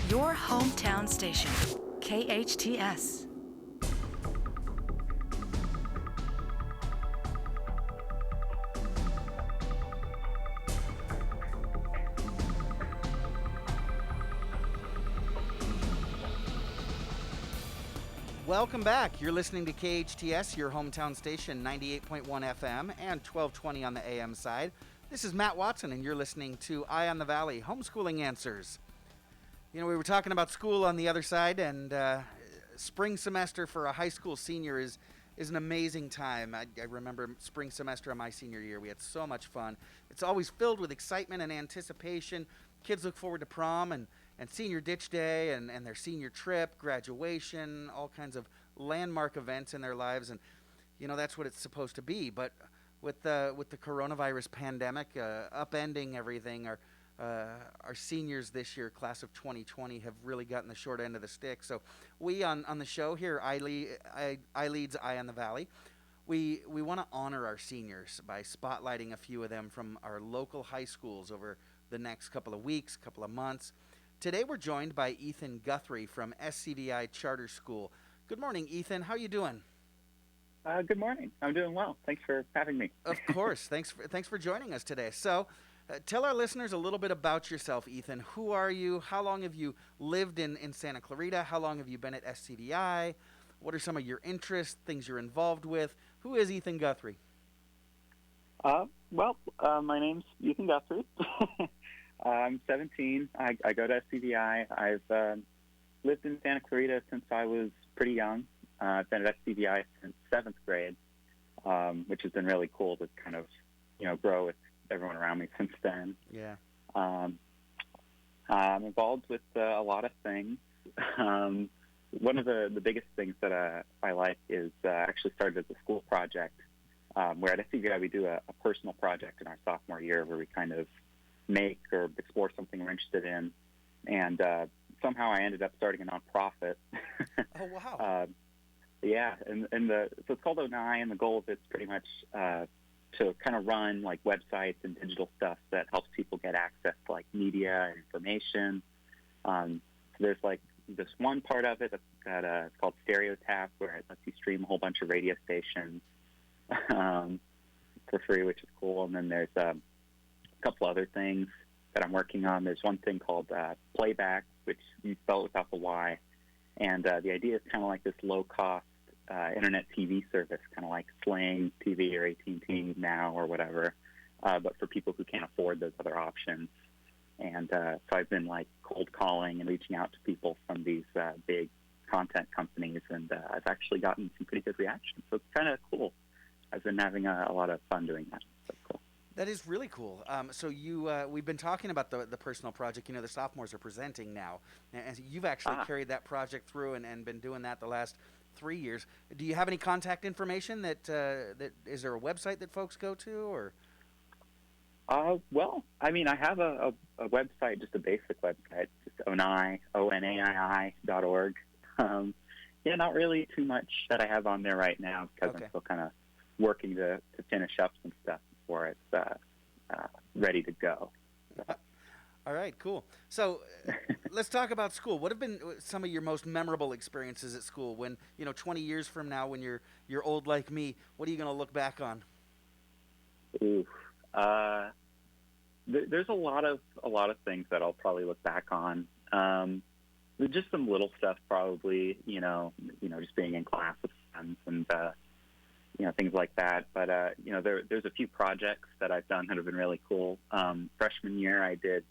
Your hometown station, KHTS. Welcome back. You're listening to KHTS, your hometown station, 98.1 FM and 1220 on the AM side. This is Matt Watson, and you're listening to Eye on the Valley, Homeschooling Answers. You know, we were talking about school on the other side, and spring semester for a high school senior is an amazing time. I remember spring semester of my senior year. We had so much fun. It's always filled with excitement and anticipation. Kids look forward to prom and senior ditch day and their senior trip, graduation, all kinds of landmark events in their lives. And, you know, that's what it's supposed to be. But with the coronavirus pandemic upending everything, our seniors this year, class of 2020, have really gotten the short end of the stick. So we on the show here, iLEAD's Eye on the Valley, we want to honor our seniors by spotlighting a few of them from our local high schools over the next couple of weeks, couple of months. Today we're joined by Ethan Guthrie from SCVi Charter School. Good morning, Ethan. How are you doing? Good morning. I'm doing well. Thanks for having me. Of course. Thanks for joining us today. So, tell our listeners a little bit about yourself, Ethan. Who are you? How long have you lived in Santa Clarita? How long have you been at SCVi? What are some of your interests, things you're involved with? Who is Ethan Guthrie? My name's Ethan Guthrie. I'm 17. I go to SCVi. I've lived in Santa Clarita since I was pretty young. I've been at SCVi since 7th grade, which has been really cool to kind of, grow with everyone around me since then. Yeah. I'm involved with a lot of things. One of the biggest things that I like is actually started as a school project, where at SCVi we do a personal project in our sophomore year where we kind of make or explore something we're interested in, and somehow I ended up starting a nonprofit. Oh wow! So it's called Onai, and the goal of it's pretty much to kind of run like websites and digital stuff that helps people get access to like media and information. So there's like this one part of it that it's called StereoTap, where it lets you stream a whole bunch of radio stations for free, which is cool. And then there's a couple other things that I'm working on. There's one thing called Playback, which you spell it without the Y, and the idea is kind of like this low-cost internet TV service, kind of like Sling TV or AT&T Now or whatever, but for people who can't afford those other options. And so I've been like cold calling and reaching out to people from these big content companies, and I've actually gotten some pretty good reactions. So it's kind of cool. I've been having a lot of fun doing that. That's cool. That is really cool. So we've been talking about the personal project. You know, the sophomores are presenting now, and you've actually carried that project through and been doing that the last 3 years. Do you have any contact information that is there a website that folks go to, or? Well, I mean, I have a website, just a basic website, just onaii.org. Not really too much that I have on there right now because I'm still kind of working to finish up some stuff before it's ready to go. All right, cool. So let's talk about school. What have been some of your most memorable experiences at school? When 20 years from now, when you're old like me, what are you going to look back on? Ooh, there's a lot of things that I'll probably look back on. Just some little stuff, probably. Just being in class with friends and things like that. But there's a few projects that I've done that have been really cool. Freshman year, I did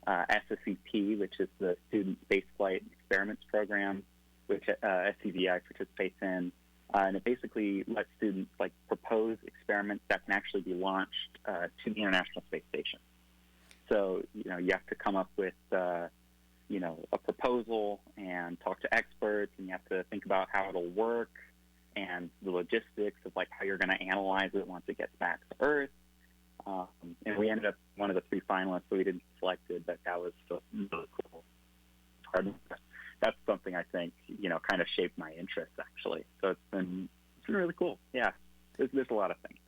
SCP, which is the Student Spaceflight Experiments Program, which SCVi participates in. And it basically lets students propose experiments that can actually be launched to the International Space Station. So, you have to come up with, a proposal and talk to experts, and you have to think about how it'll work and the logistics of how you're going to analyze it once it gets back to Earth. And we ended up one of the 3 finalists, so we didn't get selected, but that was still really cool. Hard that's something I think, kind of shaped my interest, actually. So it's been really cool. Yeah, there's a lot of things.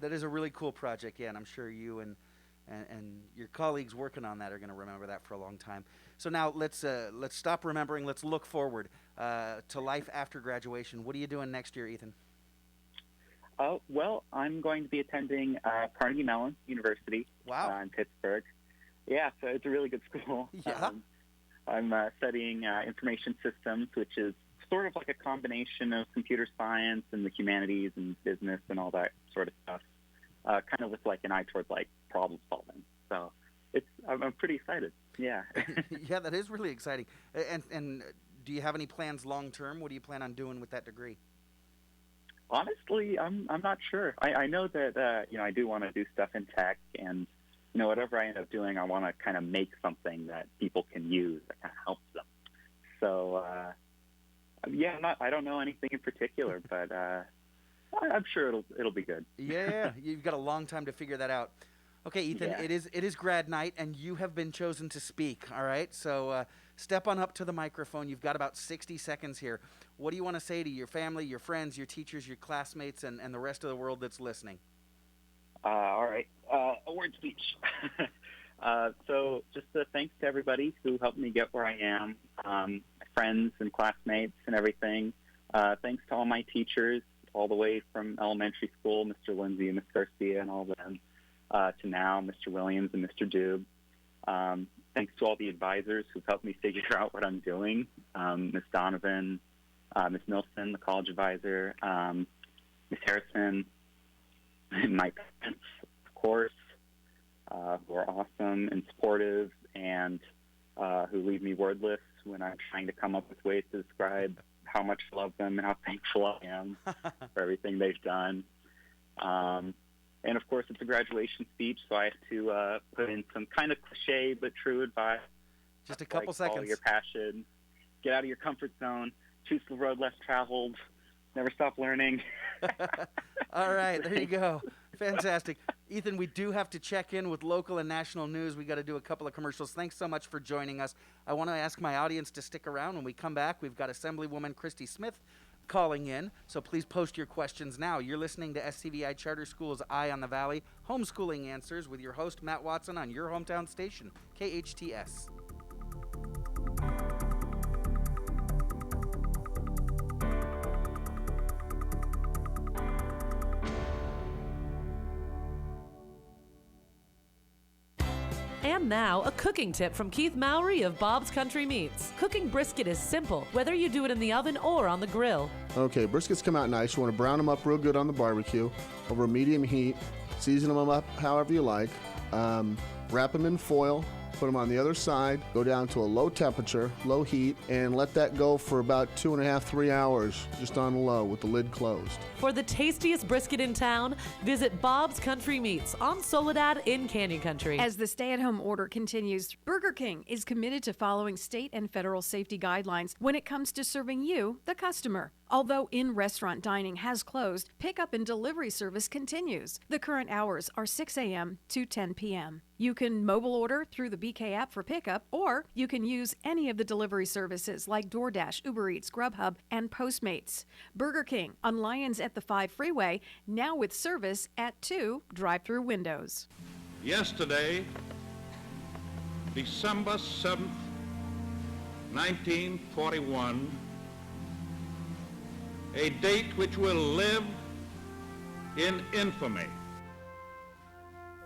That is a really cool project, yeah, and I'm sure you and your colleagues working on that are going to remember that for a long time. So now let's stop remembering. Let's look forward to life after graduation. What are you doing next year, Ethan? Well, I'm going to be attending Carnegie Mellon University in Pittsburgh. Yeah, so it's a really good school. Yeah. I'm studying information systems, which is sort of like a combination of computer science and the humanities and business and all that sort of stuff, kind of with like an eye towards like problem solving. So I'm pretty excited. Yeah. Yeah, that is really exciting. And do you have any plans long term? What do you plan on doing with that degree? Honestly, I'm not sure. I know that I do want to do stuff in tech, and whatever I end up doing, I want to kind of make something that people can use that kind of helps them. So I don't know anything in particular, but I'm sure it'll be good. Yeah, you've got a long time to figure that out. Okay, Ethan, Yeah. it is grad night, and you have been chosen to speak. All right, so step on up to the microphone. You've got about 60 seconds here. What do you want to say to your family, your friends, your teachers, your classmates, and the rest of the world that's listening? All right, a word speech. So just thanks to everybody who helped me get where I am, my friends and classmates and everything. Thanks to all my teachers, all the way from elementary school, Mr. Lindsay and Ms. Garcia and all of them, to now, Mr. Williams and Mr. Dube. Thanks to all the advisors who've helped me figure out what I'm doing, Ms. Donovan, Ms. Milson, the college advisor, Ms. Harrison, and my parents, of course, who are awesome and supportive and who leave me wordless when I'm trying to come up with ways to describe how much I love them and how thankful I am for everything they've done. And, of course, it's a graduation speech, so I have to put in some kind of cliche but true advice. Just a couple Follow seconds. your passion. Get out of your comfort zone. Choose the road less traveled. Never stop learning. All right, there you go. Fantastic. Ethan, we do have to check in with local and national news. We got to do a couple of commercials. Thanks so much for joining us. I want to ask my audience to stick around. When we come back, we've got Assemblywoman Christy Smith calling in, so please post your questions now. You're listening to SCVi Charter School's Eye on the Valley, Homeschooling Answers, with your host, Matt Watson, on your hometown station, KHTS. And now, a cooking tip from Keith Mowry of Bob's Country Meats. Cooking brisket is simple, whether you do it in the oven or on the grill. Okay, briskets come out nice. You want to brown them up real good on the barbecue over medium heat. Season them up however you like. Wrap them in foil. Put them on the other side. Go down to a low temperature, low heat, and let that go for about 2.5, 3 hours, just on low with the lid closed. For the tastiest brisket in town, visit Bob's Country Meats on Soledad in Canyon Country. As the stay-at-home order continues, Burger King is committed to following state and federal safety guidelines when it comes to serving you, the customer. Although in-restaurant dining has closed, pickup and delivery service continues. The current hours are 6 a.m. to 10 p.m. You can mobile order through the BK app for pickup, or you can use any of the delivery services like DoorDash, Uber Eats, Grubhub, and Postmates. Burger King on Lyons at the 5 Freeway, now with service at 2 drive-through windows. Yesterday, December 7th, 1941, a date which will live in infamy.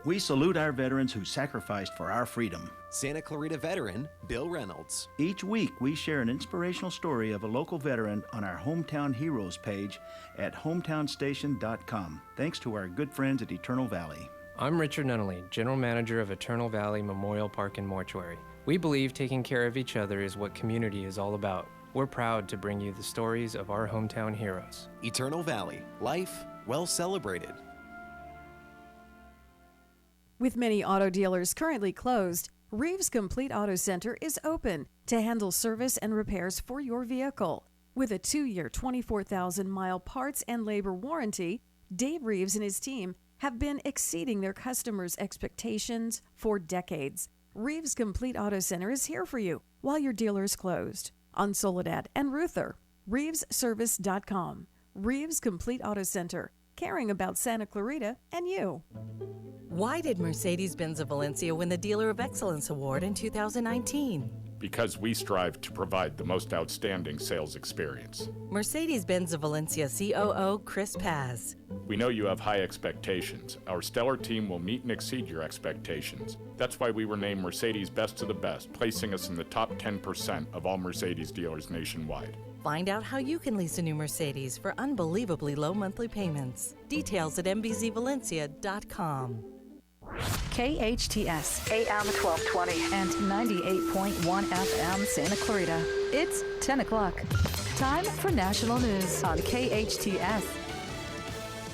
We salute our veterans who sacrificed for our freedom. Santa Clarita veteran Bill Reynolds. Each week, we share an inspirational story of a local veteran on our Hometown Heroes page at hometownstation.com, thanks to our good friends at Eternal Valley. I'm Richard Nunnally, General Manager of Eternal Valley Memorial Park and Mortuary. We believe taking care of each other is what community is all about. We're proud to bring you the stories of our hometown heroes. Eternal Valley, life well celebrated. With many auto dealers currently closed, Reeves Complete Auto Center is open to handle service and repairs for your vehicle. With a 2-year, 24,000-mile parts and labor warranty, Dave Reeves and his team have been exceeding their customers' expectations for decades. Reeves Complete Auto Center is here for you while your dealer is closed. on Soledad and Ruther. ReevesService.com. Reeves Complete Auto Center, caring about Santa Clarita and you. Why did Mercedes-Benz of Valencia win the Dealer of Excellence Award in 2019? Because we strive to provide the most outstanding sales experience. Mercedes-Benz of Valencia COO Chris Paz. We know you have high expectations. Our stellar team will meet and exceed your expectations. That's why we were named Mercedes Best of the Best, placing us in the top 10% of all Mercedes dealers nationwide. Find out how you can lease a new Mercedes for unbelievably low monthly payments. Details at mbzvalencia.com. KHTS AM 1220 and 98.1 FM Santa Clarita. It's 10 o'clock. Time for national news on KHTS.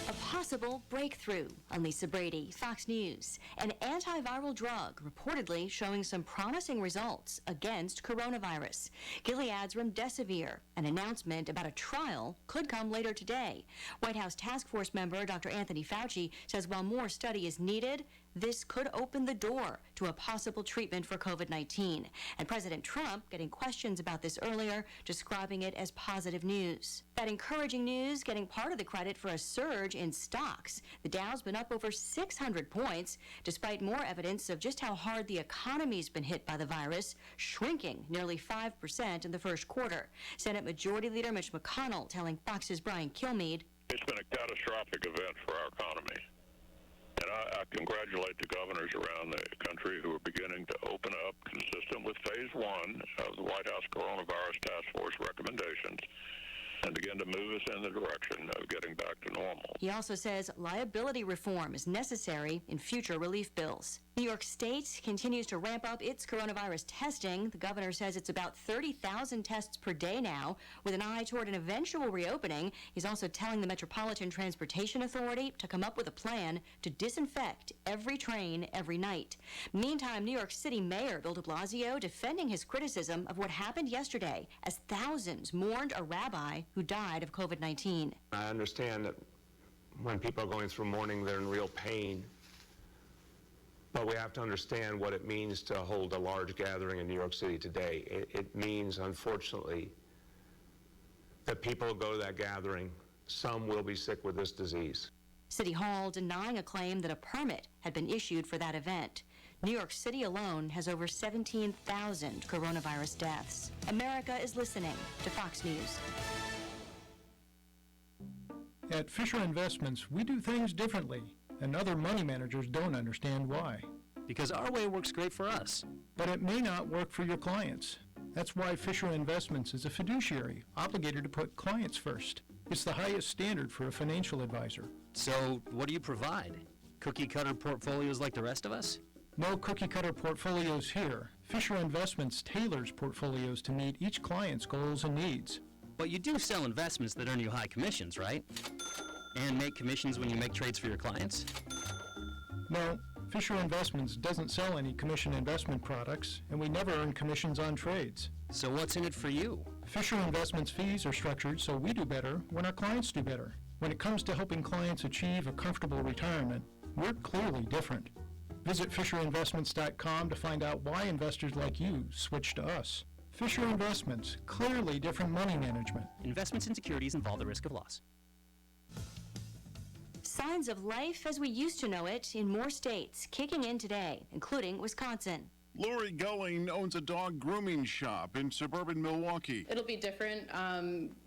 A possible breakthrough on Lisa Brady, Fox News. An antiviral drug reportedly showing some promising results against coronavirus. Gilead's remdesivir. An announcement about a trial could come later today. White House task force member Dr. Anthony Fauci says while more study is needed, this could open the door to a possible treatment for COVID-19. And President Trump getting questions about this earlier, describing it as positive news. That encouraging news getting part of the credit for a surge in stocks. The Dow's been up over 600 points, despite more evidence of just how hard the economy's been hit by the virus, shrinking nearly 5% in the first quarter. Senate Majority Leader Mitch McConnell telling Fox's Brian Kilmeade, "It's been a catastrophic event for our economy. And I congratulate the governors around the country who are beginning to open up consistent with phase one of the White House Coronavirus Task Force recommendations and begin to move us in the direction of getting back to normal." He also says liability reform is necessary in future relief bills. New York State continues to ramp up its coronavirus testing. The governor says it's about 30,000 tests per day now, with an eye toward an eventual reopening. He's also telling the Metropolitan Transportation Authority to come up with a plan to disinfect every train every night. Meantime, New York City Mayor Bill de Blasio defending his criticism of what happened yesterday as thousands mourned a rabbi who died of COVID-19. I understand that when people are going through mourning, they're in real pain. But we have to understand what it means to hold a large gathering in New York City today. It means, unfortunately, that people who go to that gathering, some will be sick with this disease. City Hall denying a claim that a permit had been issued for that event. New York City alone has over 17,000 coronavirus deaths. America is listening to Fox News. At Fisher Investments, we do things differently, and other money managers don't understand why. Because our way works great for us. But it may not work for your clients. That's why Fisher Investments is a fiduciary, obligated to put clients first. It's the highest standard for a financial advisor. So, what do you provide? Cookie-cutter portfolios like the rest of us? No cookie-cutter portfolios here. Fisher Investments tailors portfolios to meet each client's goals and needs. But you do sell investments that earn you high commissions, right? And make commissions when you make trades for your clients? No, Fisher Investments doesn't sell any commission investment products, and we never earn commissions on trades. So what's in it for you? Fisher Investments fees are structured so we do better when our clients do better. When it comes to helping clients achieve a comfortable retirement, we're clearly different. Visit FisherInvestments.com to find out why investors like you switch to us. Fisher Investments, clearly different money management. Investments in securities involve the risk of loss. Signs of life as we used to know it in more states kicking in today, including Wisconsin. Lori Gulling owns a dog grooming shop in suburban Milwaukee. It'll be different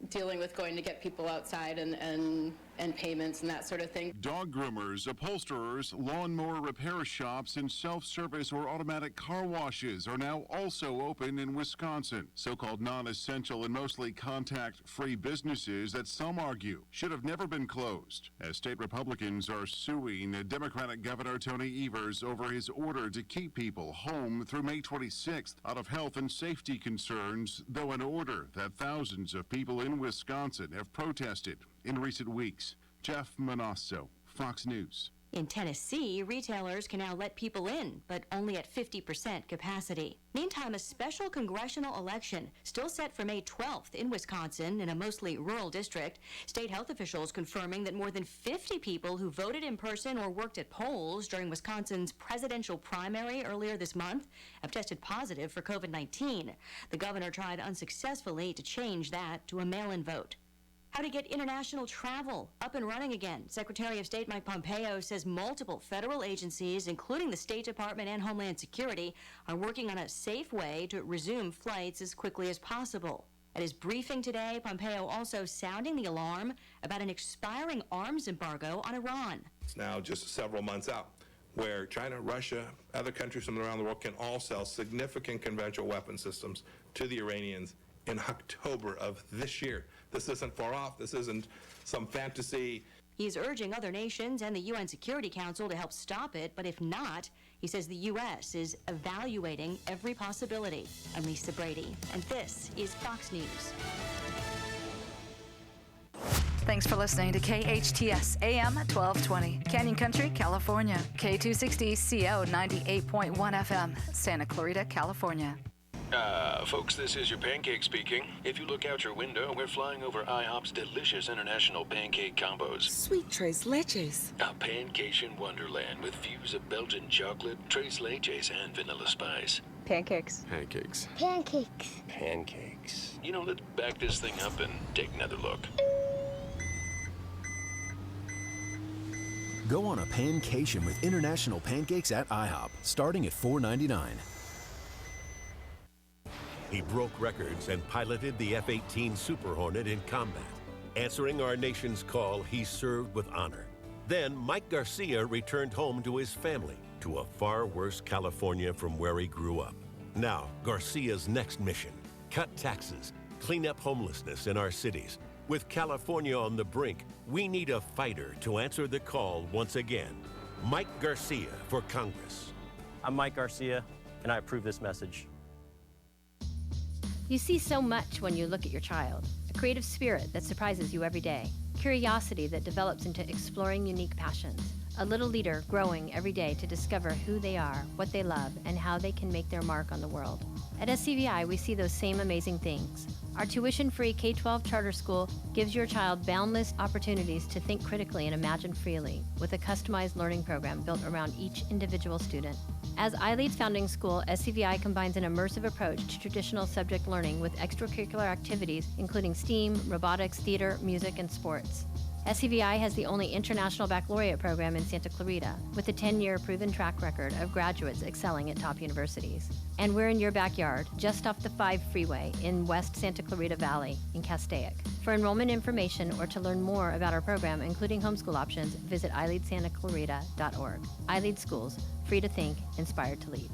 dealing with going to get people outside and payments and that sort of thing. Dog groomers, upholsterers, lawnmower repair shops, and self-service or automatic car washes are now also open in Wisconsin. So-called non-essential and mostly contact-free businesses that some argue should have never been closed, as state Republicans are suing Democratic Governor Tony Evers over his order to keep people home through May 26th out of health and safety concerns, though an order that thousands of people in Wisconsin have protested in recent weeks. Jeff Manasso, Fox News. In Tennessee, retailers can now let people in, but only at 50% capacity. Meantime, a special congressional election still set for May 12th in Wisconsin in a mostly rural district. State health officials confirming that more than 50 people who voted in person or worked at polls during Wisconsin's presidential primary earlier this month have tested positive for COVID-19. The governor tried unsuccessfully to change that to a mail-in vote. How to get international travel up and running again. Secretary of State Mike Pompeo says multiple federal agencies, including the State Department and Homeland Security, are working on a safe way to resume flights as quickly as possible. At his briefing today, Pompeo also sounding the alarm about an expiring arms embargo on Iran. It's now just several months out, where China, Russia, other countries from around the world can all sell significant conventional weapon systems to the Iranians in October of this year. This isn't far off. This isn't some fantasy. He's urging other nations and the UN Security Council to help stop it, but if not, he says the U.S. is evaluating every possibility. I'm Lisa Brady, and this is Fox News. Thanks for listening to KHTS AM 1220, Canyon Country, California. K260CO 98.1 FM, Santa Clarita, California. Folks, this is your pancake speaking. If you look out your window, we're flying over IHOP's delicious international pancake combos. Sweet tres leches. A pancation wonderland with views of Belgian chocolate, tres leches, and vanilla spice. Pancakes. Pancakes. Pancakes. Pancakes. You know, let's back this thing up and take another look. Go on a pancation with international pancakes at IHOP, starting at $4.99. He broke records and piloted the F-18 Super Hornet in combat. Answering our nation's call, he served with honor. Then Mike Garcia returned home to his family, to a far worse California from where he grew up. Now, Garcia's next mission: cut taxes, clean up homelessness in our cities. With California on the brink, we need a fighter to answer the call once again. Mike Garcia for Congress. I'm Mike Garcia, and I approve this message. You see so much when you look at your child. A creative spirit that surprises you every day. Curiosity that develops into exploring unique passions. A little leader growing every day to discover who they are, what they love, and how they can make their mark on the world. At SCVi, we see those same amazing things. Our tuition-free K-12 charter school gives your child boundless opportunities to think critically and imagine freely, with a customized learning program built around each individual student. As iLEAD's founding school, SCVi combines an immersive approach to traditional subject learning with extracurricular activities including STEAM, robotics, theater, music, and sports. SCVi has the only international baccalaureate program in Santa Clarita, with a 10-year proven track record of graduates excelling at top universities. And we're in your backyard, just off the 5 freeway in West Santa Clarita Valley in Castaic. For enrollment information or to learn more about our program, including homeschool options, visit iLeadSantaClarita.org. iLEAD Schools, free to think, inspired to lead.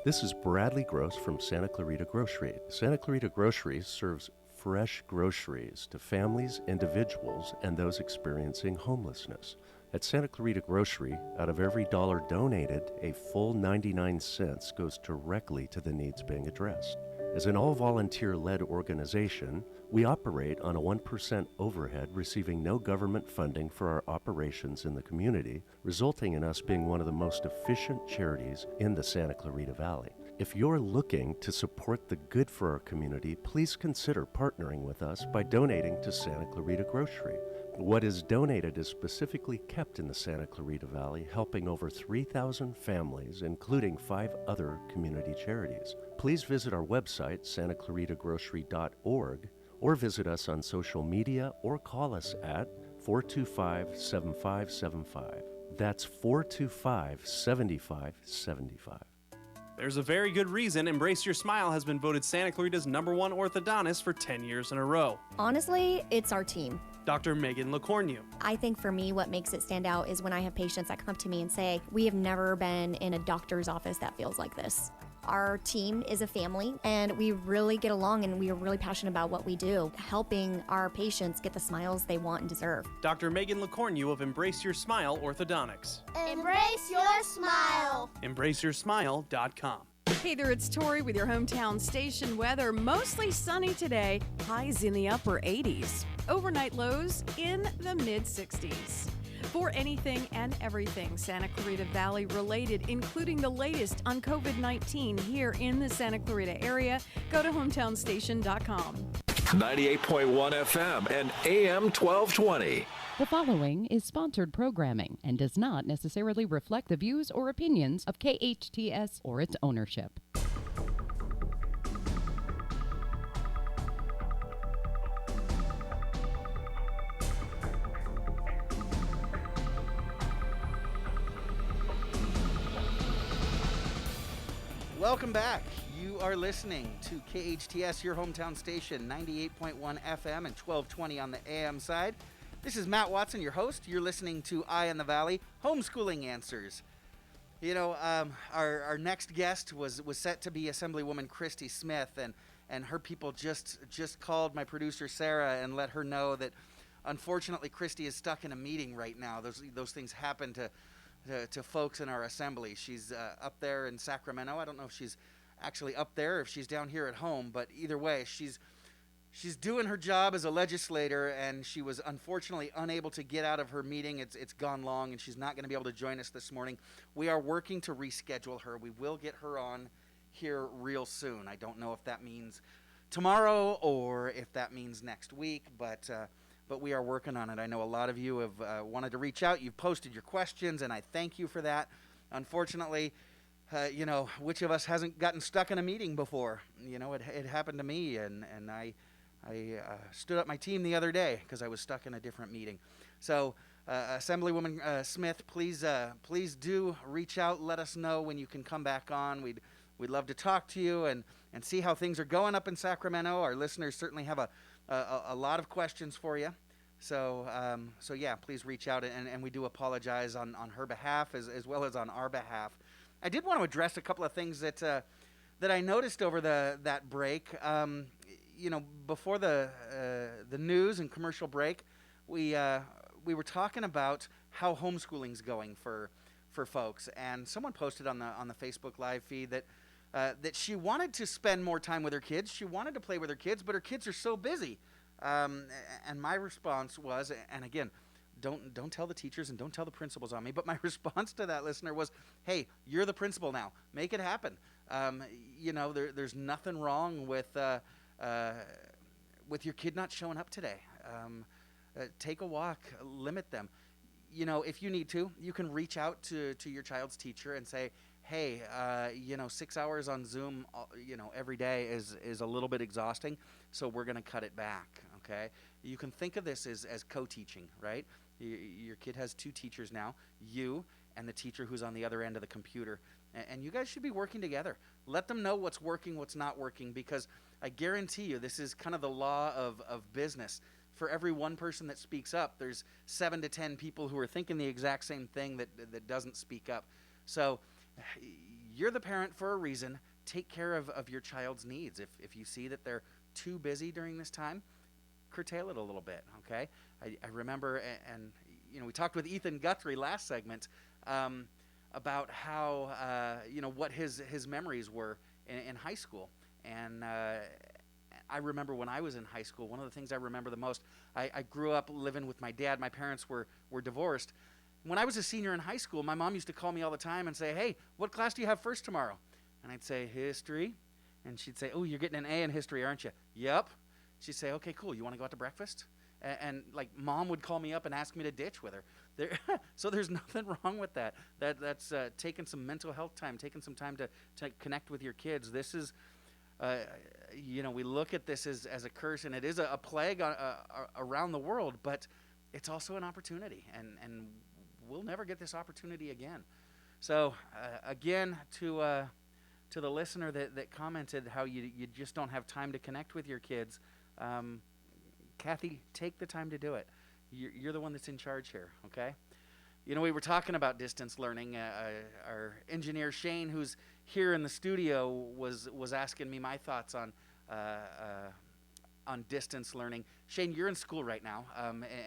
This is Bradley Gross from Santa Clarita Grocery. Santa Clarita Grocery serves fresh groceries to families, individuals, and those experiencing homelessness. At Santa Clarita Grocery, out of every dollar donated, a full 99 cents goes directly to the needs being addressed. As an all-volunteer-led organization, we operate on a 1% overhead, receiving no government funding for our operations in the community, resulting in us being one of the most efficient charities in the Santa Clarita Valley. If you're looking to support the good for our community, please consider partnering with us by donating to Santa Clarita Grocery. What is donated is specifically kept in the Santa Clarita Valley, helping over 3,000 families, including 5 other community charities. Please visit our website, santaclaritagrocery.org, or visit us on social media or call us at 425-7575. That's 425-7575. There's a very good reason Embrace Your Smile has been voted Santa Clarita's #1 orthodontist for 10 years in a row. Honestly, it's our team. Dr. Megan LeCornu. I think for me, what makes it stand out is when I have patients that come up to me and say, we have never been in a doctor's office that feels like this. Our team is a family, and we really get along, and we are really passionate about what we do, helping our patients get the smiles they want and deserve. Dr. Megan LeCornu of Embrace Your Smile Orthodontics. Embrace your smile. EmbraceYourSmile.com. Hey there, it's Tori with your hometown station weather. Mostly sunny today, highs in the upper 80s. Overnight lows in the mid-60s. For anything and everything Santa Clarita Valley related, including the latest on COVID-19 here in the Santa Clarita area, go to hometownstation.com. 98.1 FM and AM 1220. The following is sponsored programming and does not necessarily reflect the views or opinions of KHTS or its ownership. Welcome back. You are listening to KHTS, your hometown station, 98.1 FM and 1220 on the AM side. This is Matt Watson, your host. You're listening to Eye in the Valley, Homeschooling Answers. You know, our next guest was set to be Assemblywoman Christy Smith, and her people just called my producer Sarah and let her know that unfortunately Christy is stuck in a meeting right now. Those things happen to folks in our assembly. She's up there in Sacramento. I don't know if she's actually up there or if she's down here at home, but either way, she's doing her job as a legislator, and she was unfortunately unable to get out of her meeting. It's gone long, and she's not going to be able to join us this morning. We are working to reschedule her. We will get her on here real soon. I don't know if that means tomorrow or if that means next week, but we are working on it. I know a lot of you have wanted to reach out. You've posted your questions, and I thank you for that. Unfortunately, which of us hasn't gotten stuck in a meeting before? It happened to me, and I stood up my team the other day because I was stuck in a different meeting. So, Assemblywoman Smith, please do reach out. Let us know when you can come back on. We'd love to talk to you and see how things are going up in Sacramento. Our listeners certainly have a lot of questions for you. So yeah, please reach out, and we do apologize on her behalf as well as on our behalf. I did want to address a couple of things that I noticed over that break. Before the news and commercial break, we were talking about how homeschooling's going for folks, and someone posted on the Facebook Live feed that she wanted to spend more time with her kids. She wanted to play with her kids, but her kids are so busy. And my response was, and again, don't tell the teachers and don't tell the principals on me, but my response to that listener was, hey, you're the principal now. Make it happen. There's nothing wrong with your kid not showing up today. Take a walk, limit them. If you need to, you can reach out to your child's teacher and say, hey, 6 hours on Zoom, every day is a little bit exhausting, so we're going to cut it back, okay? You can think of this as co-teaching, right? Your kid has two teachers now, you and the teacher who's on the other end of the computer, and you guys should be working together. Let them know what's working, what's not working, because I guarantee you this is kind of the law of business. For every one person that speaks up, there's 7 to 10 people who are thinking the exact same thing that doesn't speak up. So you're the parent for a reason. Take care of your child's needs. If you see that they're too busy during this time, curtail it a little bit, okay? I remember, and we talked with Ethan Guthrie last segment about how, what his memories were in high school. And I remember when I was in high school, one of the things I remember the most, I grew up living with my dad. My parents were divorced. When I was a senior in high school, my mom used to call me all the time and say, hey, what class do you have first tomorrow? And I'd say, history. And she'd say, oh, you're getting an A in history, aren't you? Yep. She'd say, okay, cool. You want to go out to breakfast? And mom would call me up and ask me to ditch with her. So there's nothing wrong with that. That's taking some mental health time, taking some time to connect with your kids. This is, we look at this as a curse, and it is a plague around the world, but it's also an opportunity, and we'll never get this opportunity again. So again, to the listener that commented how you just don't have time to connect with your kids, Kathy, take the time to do it. You're the one that's in charge here, okay? We were talking about distance learning. Our engineer Shane, who's here in the studio, was asking me my thoughts on distance learning. Shane, you're in school right now,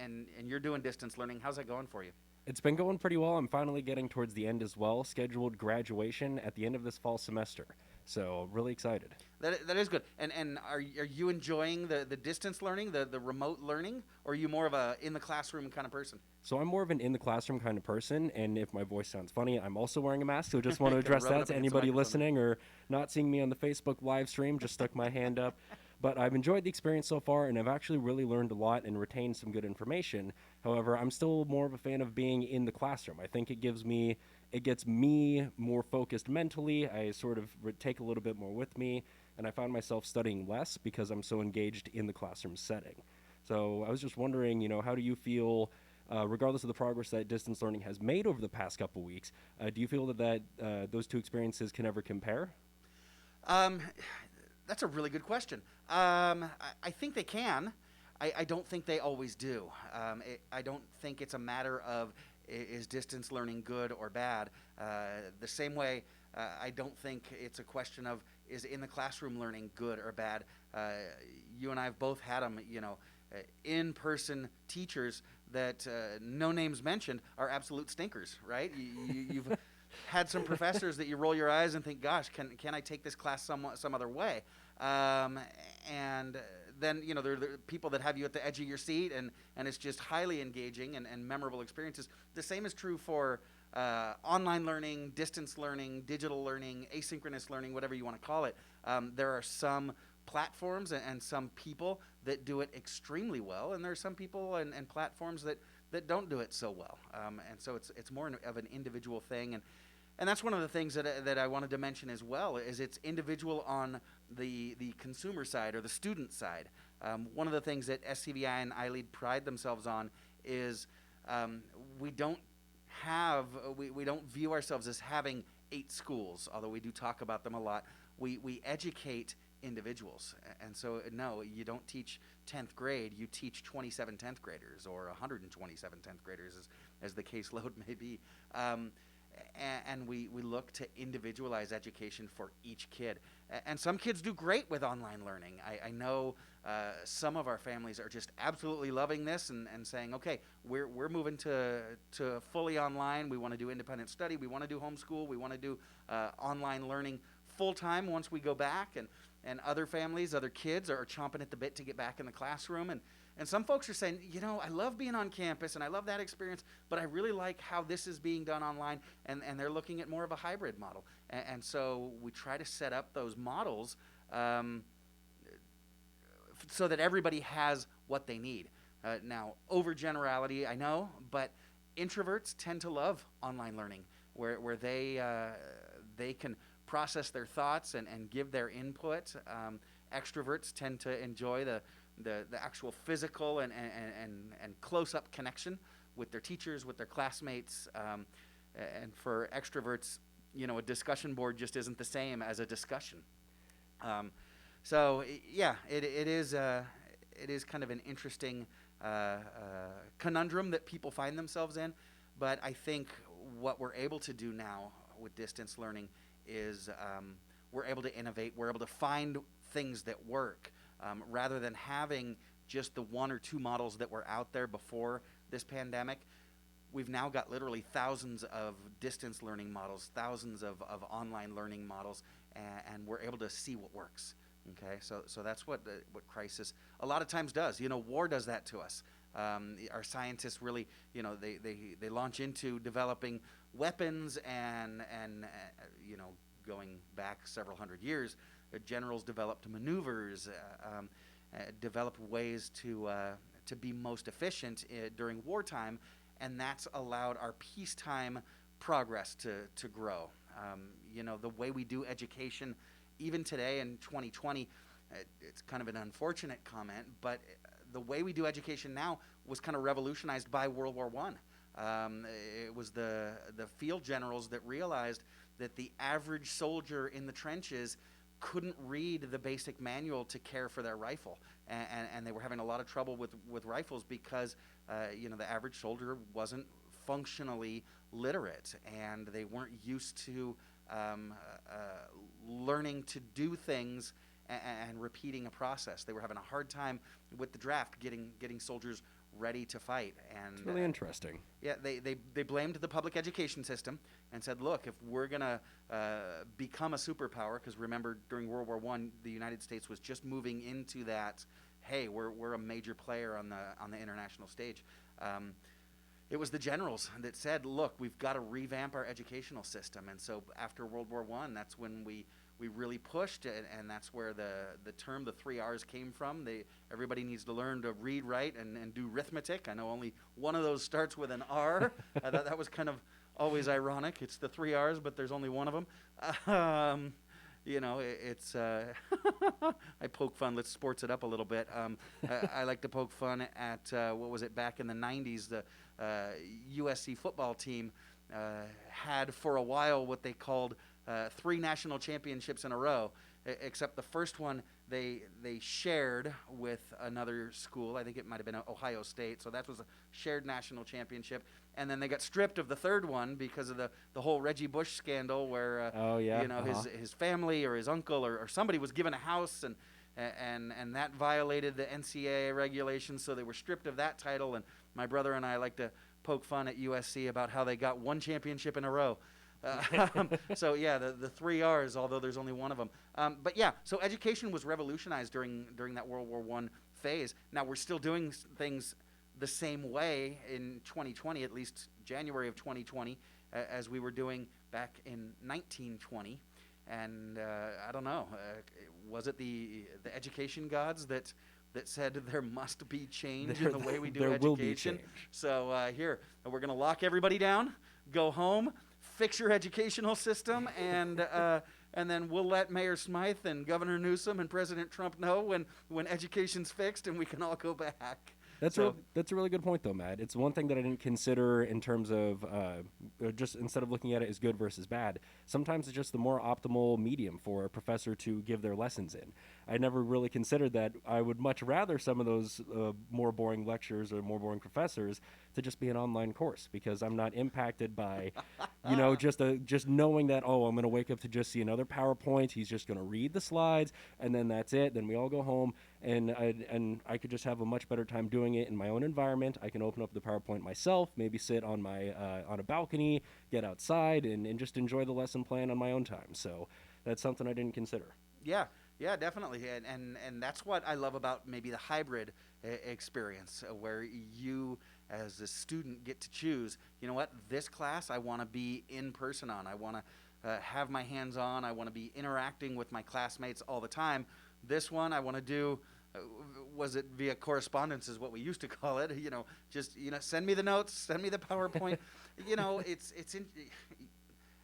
and you're doing distance learning. How's that going for you? It's been going pretty well. I'm finally getting towards the end as well. Scheduled graduation at the end of this fall semester. So really excited. That is good. And are you enjoying the distance learning, the remote learning, or are you more of a in the classroom kind of person? So I'm more of an in the classroom kind of person, and if my voice sounds funny, I'm also wearing a mask. So just want to address that to anybody listening or not seeing me on the Facebook live stream. Just stuck my hand up. But I've enjoyed the experience so far, and I've actually really learned a lot and retained some good information. However, I'm still more of a fan of being in the classroom. I think it gets me more focused mentally. I sort of take a little bit more with me, and I find myself studying less because I'm so engaged in the classroom setting. So I was just wondering, how do you feel, regardless of the progress that distance learning has made over the past couple weeks, do you feel that those two experiences can ever compare? That's a really good question. I think they can. I don't think they always do. I don't think it's a matter of is distance learning good or bad. The same way, I don't think it's a question of is in the classroom learning good or bad. You and I have both had them, in-person teachers that, no names mentioned, are absolute stinkers, right? You've had some professors that you roll your eyes and think, gosh, can I take this class some other way? And then, there are the people that have you at the edge of your seat, and it's just highly engaging and memorable experiences. The same is true for online learning, distance learning, digital learning, asynchronous learning, whatever you want to call it. There are some platforms and some people that do it extremely well, and there are some people and platforms that don't do it so well. And so it's more of an individual thing. And that's one of the things that I wanted to mention as well, is it's individual on the consumer side or the student side. One of the things that SCVi and iLEAD pride themselves on is we don't view ourselves as having 8 schools, although we do talk about them a lot. We educate individuals. And so, no, you don't teach 10th grade, you teach 27 10th graders or 127 10th graders, as the caseload may be. And we look to individualize education for each kid. And some kids do great with online learning. I know some of our families are just absolutely loving this and saying, okay, we're moving to fully online. We want to do independent study. We want to do homeschool. We want to do online learning full time once we go back. And other families, other kids are chomping at the bit to get back in the classroom. And some folks are saying, I love being on campus and I love that experience, but I really like how this is being done online, and they're looking at more of a hybrid model. And so we try to set up those models so that everybody has what they need. Now, overgenerality, I know, but introverts tend to love online learning, where they can process their thoughts and give their input. Extroverts tend to enjoy the actual physical and close-up connection with their teachers, with their classmates. And for extroverts, a discussion board just isn't the same as a discussion. So yeah, it is kind of an interesting conundrum that people find themselves in. But I think what we're able to do now with distance learning is we're able to innovate. We're able to find things that work. Rather than having just the 1 or 2 models that were out there before this pandemic, we've now got literally thousands of distance learning models, thousands of online learning models, and we're able to see what works. Okay, so that's what crisis a lot of times does. War does that to us. Our scientists really, they launch into developing weapons and going back several hundred years. Generals developed maneuvers, developed ways to be most efficient during wartime, and that's allowed our peacetime progress to grow. The way we do education, even today in 2020, it's kind of an unfortunate comment, but the way we do education now was kind of revolutionized by World War I. It was the field generals that realized that the average soldier in the trenches couldn't read the basic manual to care for their rifle, and they were having a lot of trouble with rifles because the average soldier wasn't functionally literate, and they weren't used to learning to do things and repeating a process. They were having a hard time with the draft getting soldiers ready to fight. And It's really interesting. Yeah, they blamed the public education system and said, look, if we're going to become a superpower, because remember, during World War I, the United States was just moving into that, hey, we're a major player on the international stage. It was the generals that said, look, we've got to revamp our educational system. And so after World War I, that's when we really pushed it, and that's where the term, the 3 R's, came from. Everybody needs to learn to read, write, and do arithmetic. I know only one of those starts with an R. I thought that was kind of always ironic. It's the 3 R's, but there's only one of them. It's I poke fun. Let's sports it up a little bit. I like to poke fun at what was it back in the 90s? The USC football team had for a while what they called 3 national championships in a row, except the first one they shared with another school. I think it might have been Ohio State, so that was a shared national championship. And then they got stripped of the third one because of the whole Reggie Bush scandal, where his family or his uncle or somebody was given a house, and that violated the NCAA regulations, so they were stripped of that title. And my brother and I like to poke fun at USC about how they got 1 championship in a row. So yeah, the 3 R's, although there's only one of them. But yeah, so education was revolutionized during that World War I phase. Now we're still doing things the same way in 2020, at least January of 2020, as we were doing back in 1920. And I don't know, was it the education gods that said there must be change in the way we do there education? Will be change. So here, we're going to lock everybody down, go home, fix your educational system, and then we'll let Mayor Smythe and Governor Newsom and President Trump know when education's fixed and we can all go back. That's a really good point, though, Matt. It's one thing that I didn't consider in terms of just instead of looking at it as good versus bad. Sometimes it's just the more optimal medium for a professor to give their lessons in. I never really considered that. I would much rather some of those more boring lectures or more boring professors to just be an online course, because I'm not impacted by, just knowing that, oh, I'm going to wake up to just see another PowerPoint. He's just going to read the slides, and then that's it. Then we all go home, and I could just have a much better time doing it in my own environment. I can open up the PowerPoint myself, maybe sit on my on a balcony, get outside, and just enjoy the lesson plan on my own time. So that's something I didn't consider. Yeah, definitely, and that's what I love about maybe the hybrid experience, where you as a student get to choose, you know what, this class I want to be in person on. I want to have my hands on. I want to be interacting with my classmates all the time. This one I want to do, was it via correspondence is what we used to call it, send me the notes, send me the PowerPoint.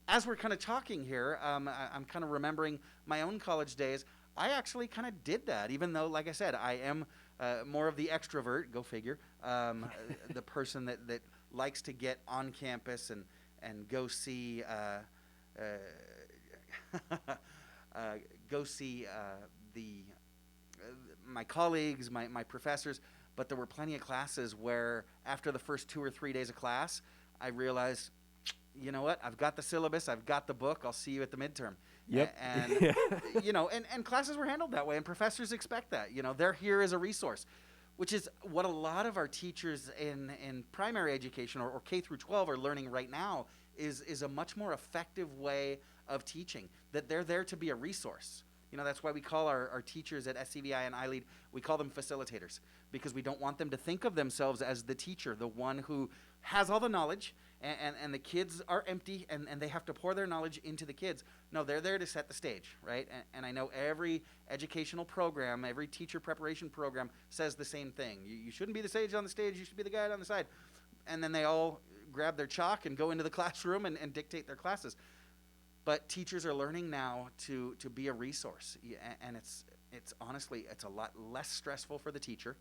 As we're kind of talking here, I'm kind of remembering my own college days. I actually kind of did that, even though, like I said, I am more of the extrovert, go figure, the person that likes to get on campus and go see my colleagues, my professors. But there were plenty of classes where after the first 2 or 3 days of class, I realized, you know what, I've got the syllabus, I've got the book, I'll see you at the midterm. Yep. And classes were handled that way, and professors expect that. They're here as a resource, which is what a lot of our teachers in primary education or K through 12 are learning right now is a much more effective way of teaching, that they're there to be a resource. That's why we call our teachers at SCVi and iLEAD, we call them facilitators, because we don't want them to think of themselves as the teacher, the one who has all the knowledge, and the kids are empty, and they have to pour their knowledge into the kids. No, they're there to set the stage, right? And I know every educational program, every teacher preparation program says the same thing. You shouldn't be the sage on the stage, you should be the guy on the side. And then they all grab their chalk and go into the classroom and dictate their classes. But teachers are learning now to be a resource, and it's honestly, it's a lot less stressful for the teacher.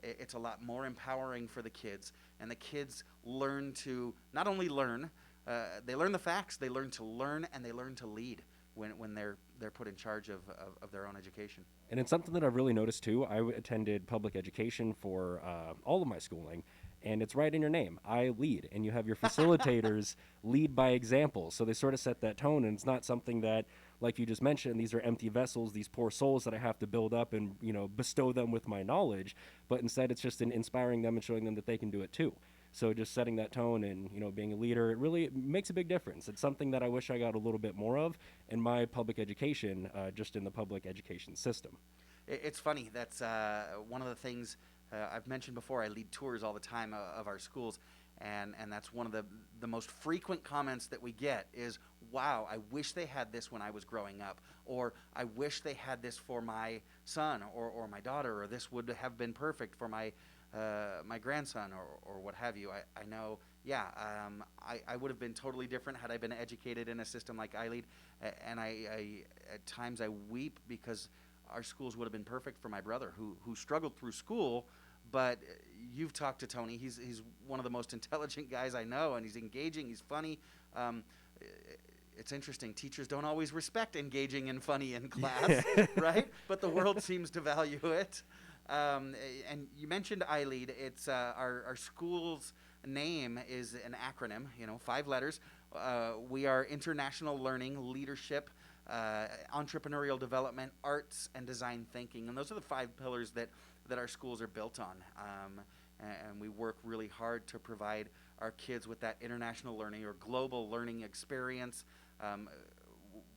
It's a lot more empowering for the kids, and the kids learn to not only learn, they learn the facts, they learn to learn, and they learn to lead when they're put in charge of their own education. And it's something that I've really noticed too. I attended public education for all of my schooling, and it's right in your name, iLEAD, and you have your facilitators lead by example. So they sort of set that tone, and it's not something that like you just mentioned, these are empty vessels, these poor souls that I have to build up and, bestow them with my knowledge. But instead, it's just in inspiring them and showing them that they can do it too. So just setting that tone and, being a leader, it really makes a big difference. It's something that I wish I got a little bit more of in my public education, just in the public education system. It's funny. That's one of the things I've mentioned before. I lead tours all the time of our schools, and that's one of the most frequent comments that we get is, wow, I wish they had this when I was growing up, or I wish they had this for my son or my daughter, or this would have been perfect for my grandson or what have you. I know, I would have been totally different had I been educated in a system like iLEAD, and I at times I weep because our schools would have been perfect for my brother who struggled through school. But you've talked to Tony. He's one of the most intelligent guys I know, and he's engaging, he's funny. It's interesting. Teachers don't always respect engaging and funny in class, right? But the world seems to value it. And you mentioned iLEAD. It's our school's name is an acronym, 5 letters. We are International Learning, Leadership, Entrepreneurial Development, Arts, and Design Thinking. And those are the 5 pillars that our schools are built on. And we work really hard to provide our kids with that international learning or global learning experience.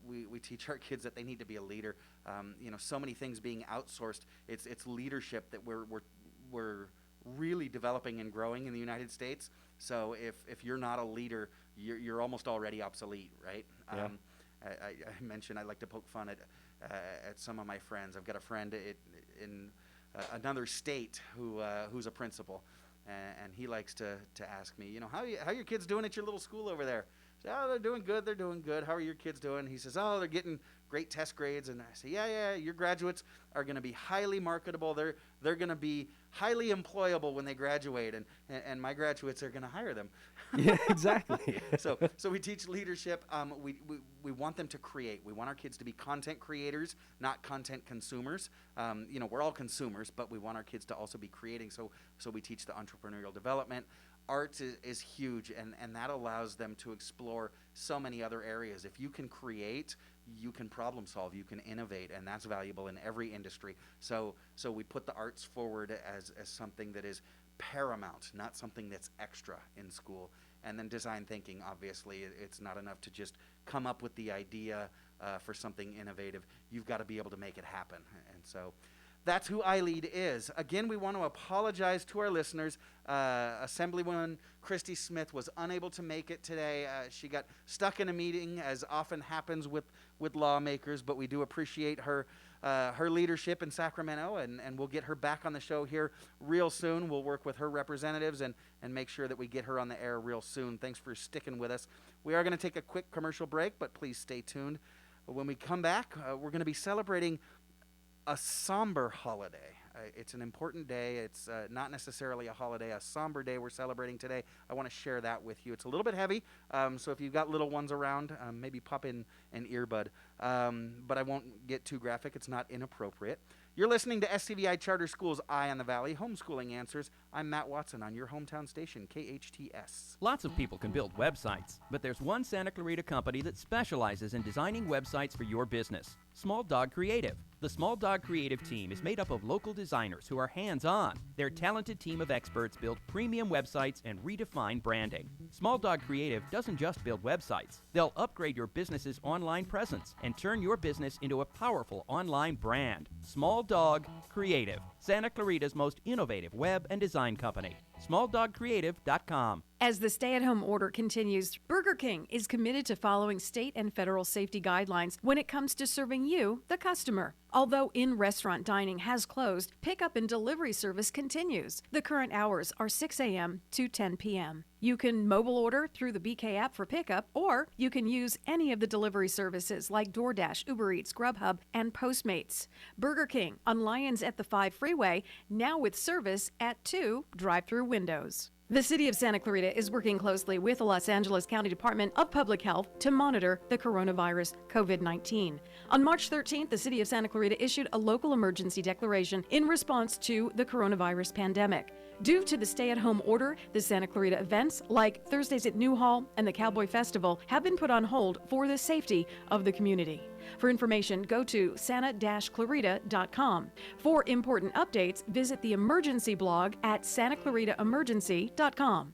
We teach our kids that they need to be a leader. So many things being outsourced. It's leadership that we're really developing and growing in the United States. So if you're not a leader, you're almost already obsolete, right? Yeah. I mentioned I like to poke fun at some of my friends. I've got a friend in another state who's a principal, and he likes to ask me, how your kids doing at your little school over there? I say, oh, they're doing good. How are your kids doing? He says, oh, they're getting great test grades. And I say, yeah, your graduates are going to be highly marketable. They're going to be highly employable when they graduate, and my graduates are going to hire them. Yeah, exactly. So we teach leadership. We want them to create. We want our kids to be content creators, not content consumers. We're all consumers, but we want our kids to also be creating. So we teach the entrepreneurial development. Arts is huge, and that allows them to explore so many other areas. If you can create, you can problem solve, you can innovate, and that's valuable in every industry. So we put the arts forward as something that is paramount, not something that's extra in school. And then design thinking, obviously, it's not enough to just come up with the idea for something innovative. You've got to be able to make it happen. And so that's who iLEAD is. Again, we want to apologize to our listeners. Assemblywoman Christy Smith was unable to make it today. She got stuck in a meeting, as often happens with lawmakers, but we do appreciate her leadership in Sacramento, and we'll get her back on the show here real soon. We'll work with her representatives and make sure that we get her on the air real soon. Thanks for sticking with us. We are going to take a quick commercial break, but please stay tuned. When we come back, we're going to be celebrating a somber holiday. It's an important day. It's not necessarily a holiday, a somber day we're celebrating today. I want to share that with you. It's a little bit heavy, so if you've got little ones around, maybe pop in an earbud. But I won't get too graphic. It's not inappropriate. You're listening to SCVi Charter School's Eye on the Valley, Homeschooling Answers. I'm Matt Watson on your hometown station, KHTS. Lots of people can build websites, but there's one Santa Clarita company that specializes in designing websites for your business, Small Dog Creative. The Small Dog Creative team is made up of local designers who are hands-on. Their talented team of experts build premium websites and redefine branding. Small Dog Creative doesn't just build websites. They'll upgrade your business's online presence and turn your business into a powerful online brand. Small Dog Creative, Santa Clarita's most innovative web and design company. SmallDogCreative.com. As the stay-at-home order continues, Burger King is committed to following state and federal safety guidelines when it comes to serving you, the customer. Although in-restaurant dining has closed, pickup and delivery service continues. The current hours are 6 a.m. to 10 p.m. You can mobile order through the BK app for pickup, or you can use any of the delivery services like DoorDash, Uber Eats, Grubhub, and Postmates. Burger King on Lyons at the 5 Freeway, now with service at 2 drive-through windows. The City of Santa Clarita is working closely with the Los Angeles County Department of Public Health to monitor the coronavirus COVID-19. On March 13th, the City of Santa Clarita issued a local emergency declaration in response to the coronavirus pandemic. Due to the stay-at-home order, the Santa Clarita events like Thursdays at Newhall and the Cowboy Festival have been put on hold for the safety of the community. For information, go to santa-clarita.com. For important updates, visit the emergency blog at santaclaritaemergency.com.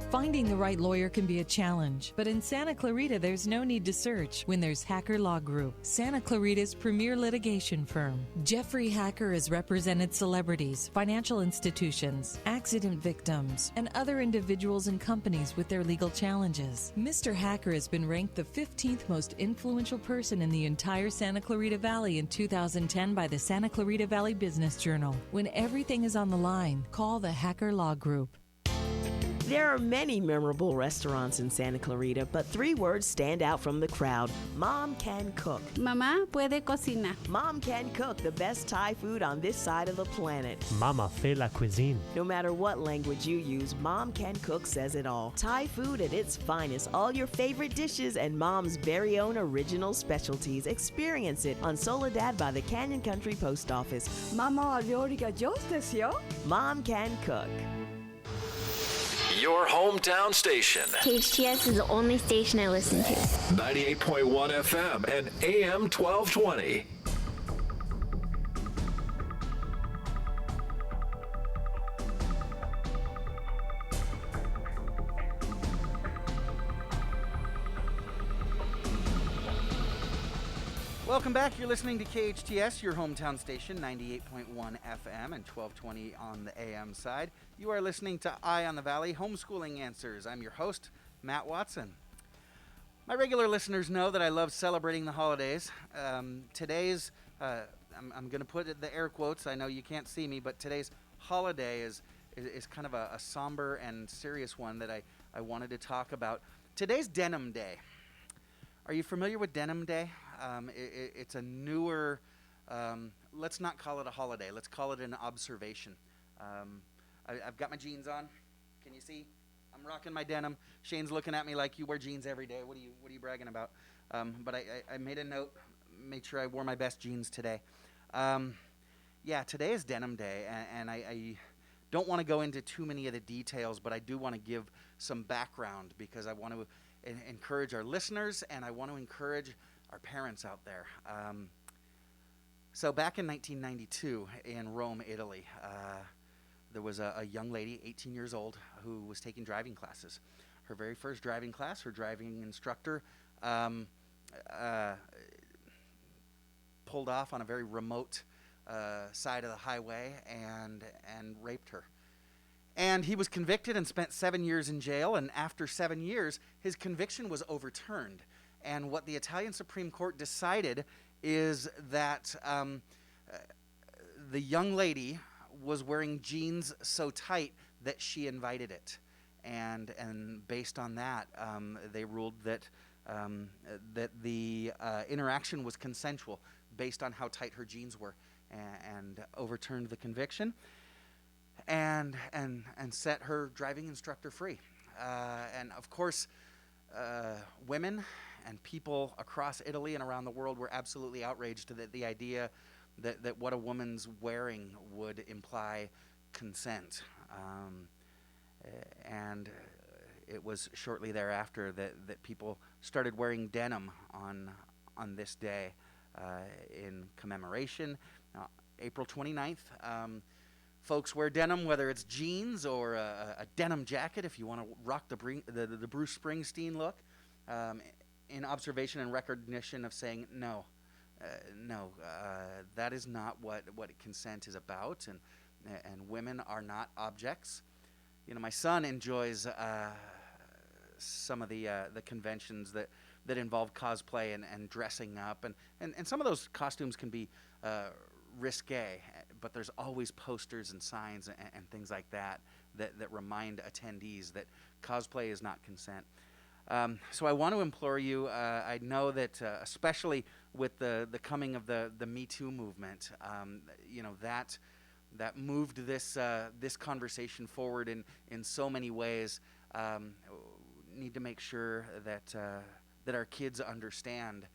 Finding the right lawyer can be a challenge, but in Santa Clarita, there's no need to search when there's Hacker Law Group, Santa Clarita's premier litigation firm. Jeffrey Hacker has represented celebrities, financial institutions, accident victims, and other individuals and companies with their legal challenges. Mr. Hacker has been ranked the 15th most influential person in the entire Santa Clarita Valley in 2010 by the Santa Clarita Valley Business Journal. When everything is on the line, call the Hacker Law Group. There are many memorable restaurants in Santa Clarita, but 3 words stand out from the crowd. Mom can cook. Mamá puede cocinar. Mom can cook the best Thai food on this side of the planet. Mama fait la cuisine. No matter what language you use, Mom Can Cook says it all. Thai food at its finest, all your favorite dishes and Mom's very own original specialties. Experience it on Soledad by the Canyon Country Post Office. Mama 요리가 좋으세요? Mom Can Cook. Your hometown station. KHTS is the only station I listen to. 98.1 FM and AM 1220. Welcome back. You're listening to KHTS, your hometown station, 98.1 FM and 1220 on the AM side. You are listening to Eye on the Valley, Homeschooling Answers. I'm your host, Matt Watson. My regular listeners know that I love celebrating the holidays. I'm going to put the air quotes. I know you can't see me, but today's holiday is kind of a somber and serious one that I wanted to talk about. Today's Denim Day. Are you familiar with Denim Day? It's a newer, let's not call it a holiday. Let's call it an observation. I've got my jeans on. Can you see? I'm rocking my denim. Shane's looking at me like, you wear jeans every day. What are you bragging about? But I made a note, made sure I wore my best jeans today. Today is Denim Day, and I don't want to go into too many of the details, but I do want to give some background because I want to encourage our listeners, and I want to encourage our parents out there. So back in 1992 in Rome, Italy, there was a young lady, 18 years old, who was taking driving classes. Her very first driving class, her driving instructor pulled off on a very remote side of the highway and raped her. And he was convicted and spent 7 years in jail, and after 7 years, his conviction was overturned. And what the Italian Supreme Court decided is that the young lady was wearing jeans so tight that she invited it. And based on that, they ruled that the interaction was consensual based on how tight her jeans were, and overturned the conviction and set her driving instructor free. And of course, women and people across Italy and around the world were absolutely outraged at the idea that what a woman's wearing would imply consent. And it was shortly thereafter that people started wearing denim on this day in commemoration. April 29th, folks wear denim, whether it's jeans or a denim jacket, if you want to rock the Bruce Springsteen look, in observation and recognition of saying no, that is not what consent is about, and women are not objects. You know, my son enjoys some of the conventions that involve cosplay and dressing up, and some of those costumes can be risque, but there's always posters and signs and things like that remind attendees that cosplay is not consent. So I want to implore you, I know that especially with the coming of the Me Too movement, that moved this conversation forward in so many ways. Need to make sure that our kids understand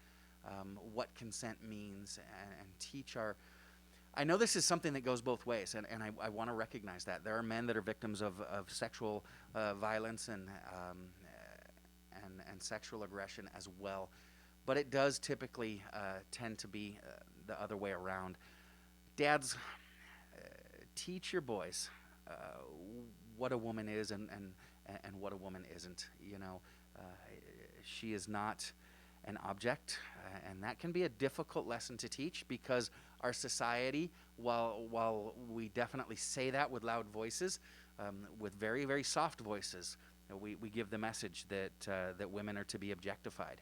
what consent means and teach our. I know this is something that goes both ways, and I want to recognize that there are men that are victims of sexual violence and sexual aggression as well. but it does typically tend to be the other way around. Dads, teach your boys what a woman is and what a woman isn't. You know, she is not an object, and that can be a difficult lesson to teach because our society, while we definitely say that with loud voices, with very, very soft voices, we give the message that women are to be objectified.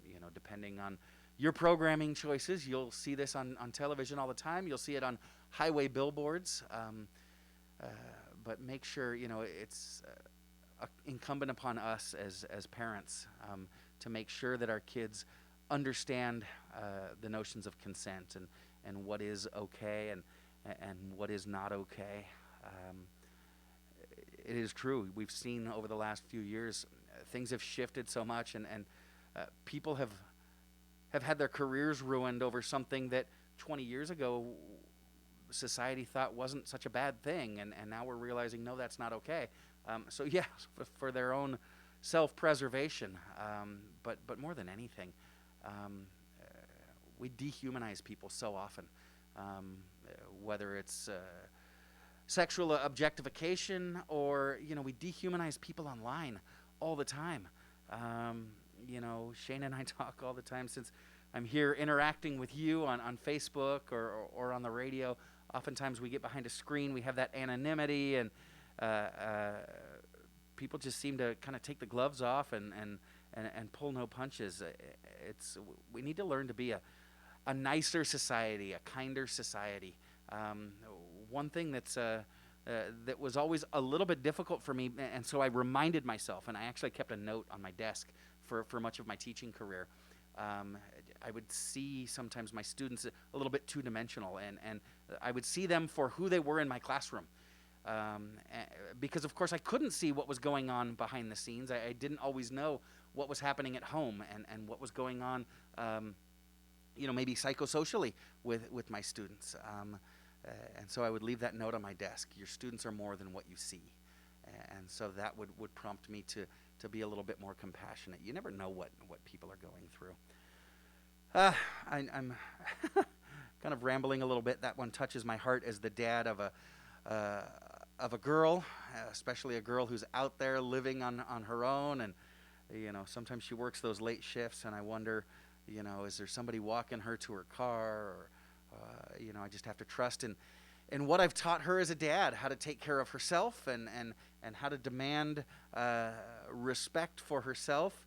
You know, depending on your programming choices, you'll see this on television all the time. You'll see it on highway billboards. But make sure, you know, it's incumbent upon us as parents to make sure that our kids understand the notions of consent and what is okay and what is not okay. It is true. We've seen over the last few years things have shifted so much, and people have had their careers ruined over something that 20 years ago society thought wasn't such a bad thing, and now we're realizing, no, that's not okay. So yeah, for their own self-preservation, but more than anything, we dehumanize people so often, whether it's sexual objectification or, you know, we dehumanize people online all the time. You know, Shane and I talk all the time since I'm here interacting with you on Facebook or on the radio. Oftentimes we get behind a screen, we have that anonymity, and people just seem to kind of take the gloves off and pull no punches. We need to learn to be a nicer society, a kinder society. One thing that was always a little bit difficult for me, and so I reminded myself, and I actually kept a note on my desk for much of my teaching career. I would see sometimes my students a little bit two-dimensional, and I would see them for who they were in my classroom. Because, of course, I couldn't see what was going on behind the scenes. I didn't always know what was happening at home and what was going on, you know, maybe psychosocially with my students. And so I would leave that note on my desk. Your students are more than what you see. And so that would prompt me to be a little bit more compassionate. You never know what people are going through. I'm kind of rambling a little bit. That one touches my heart as the dad of a girl, especially a girl who's out there living on her own. And, you know, sometimes she works those late shifts, and I wonder, you know, is there somebody walking her to her car? Or, you know, I just have to trust in what I've taught her as a dad, how to take care of herself and how to demand respect for herself.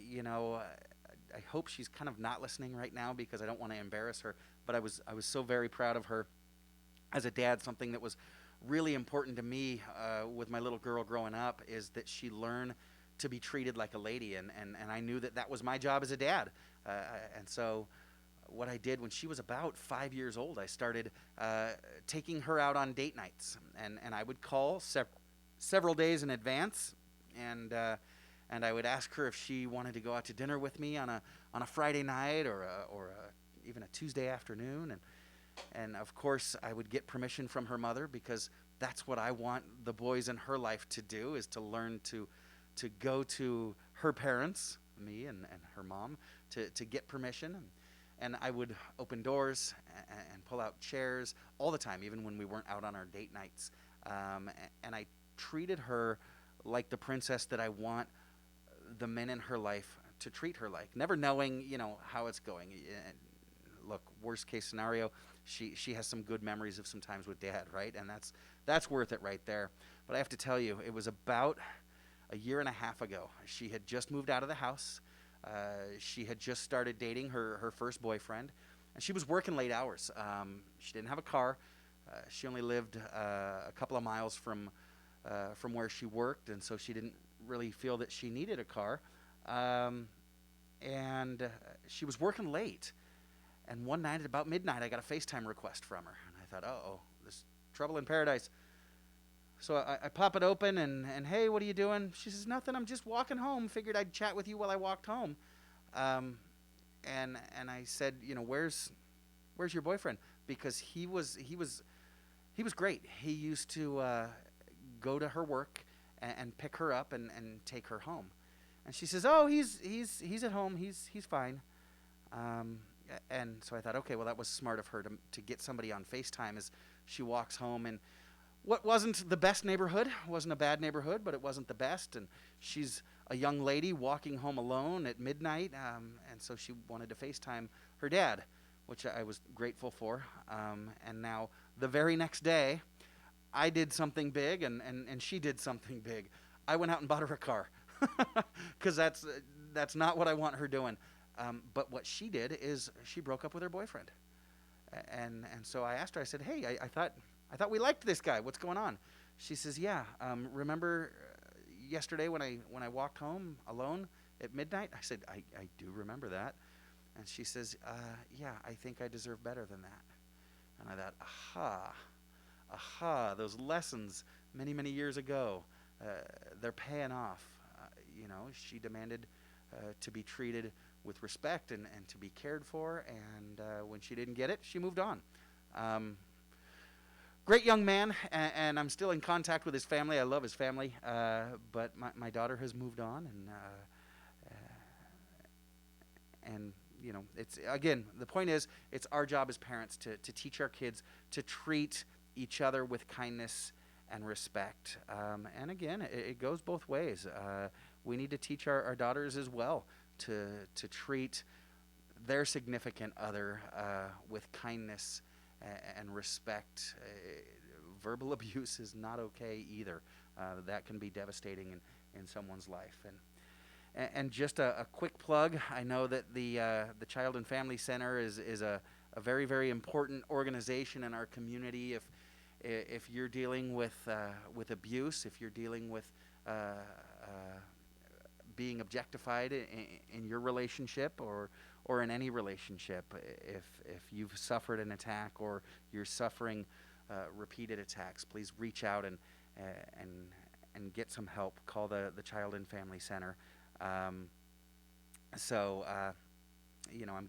You know, I hope she's kind of not listening right now because I don't want to embarrass her, but I was so very proud of her as a dad. Something that was really important to me with my little girl growing up is that she learn to be treated like a lady, and I knew that was my job as a dad. And so what I did when she was about 5 years old, I started taking her out on date nights, and I would call several days in advance, and I would ask her if she wanted to go out to dinner with me on a Friday night or even a Tuesday afternoon, and of course I would get permission from her mother, because that's what I want the boys in her life to do, is to learn to go to her parents, me and her mom, to get permission. And I would open doors and pull out chairs all the time, even when we weren't out on our date nights. And I treated her like the princess that I want the men in her life to treat her like, never knowing, you know, how it's going. Look, worst case scenario, she has some good memories of some times with Dad, right? And that's worth it right there. But I have to tell you, it was about a year and a half ago. She had just moved out of the house. She had just started dating her first boyfriend, and she was working late hours. She didn't have a car. She only lived a couple of miles from where she worked, and so she didn't really feel that she needed a car. And she was working late. And one night at about midnight, I got a FaceTime request from her, and I thought, uh-oh, there's trouble in paradise. So I pop it open, and hey, what are you doing? She says, nothing, I'm just walking home. Figured I'd chat with you while I walked home. And I said, you know, where's your boyfriend? Because he was great. He used to go to her work and pick her up and take her home. And she says, "Oh, he's at home. He's fine." And so I thought, okay, well, that was smart of her to get somebody on FaceTime as she walks home. And what wasn't the best neighborhood, wasn't a bad neighborhood, but it wasn't the best. And she's a young lady walking home alone at midnight, and so she wanted to FaceTime her dad, which I was grateful for. And now the very next day, I did something big, and she did something big. I went out and bought her a car, because that's not what I want her doing. But what she did is she broke up with her boyfriend. And so I asked her, I said, "Hey, I thought we liked this guy. What's going on?" She says, "Yeah, remember yesterday when I walked home alone at midnight?" I said, I do remember that. And she says, "Yeah, I think I deserve better than that." And I thought, aha, those lessons many years ago, they're paying off. She demanded to be treated with respect and to be cared for, and when she didn't get it, she moved on. Great young man, and I'm still in contact with his family. I love his family, but my daughter has moved on, and it's, again, the point is, it's our job as parents to teach our kids to treat each other with kindness and respect. And again, it goes both ways. We need to teach our daughters as well to treat their significant other with kindness and respect. Verbal abuse is not okay either. That can be devastating in someone's life. And just a quick plug, I know that the Child and Family Center is a very important organization in our community. If you're dealing with abuse, if you're dealing with being objectified in your relationship or in any relationship, if you've suffered an attack or you're suffering repeated attacks, please reach out and get some help. Call the Child and Family Center. I'm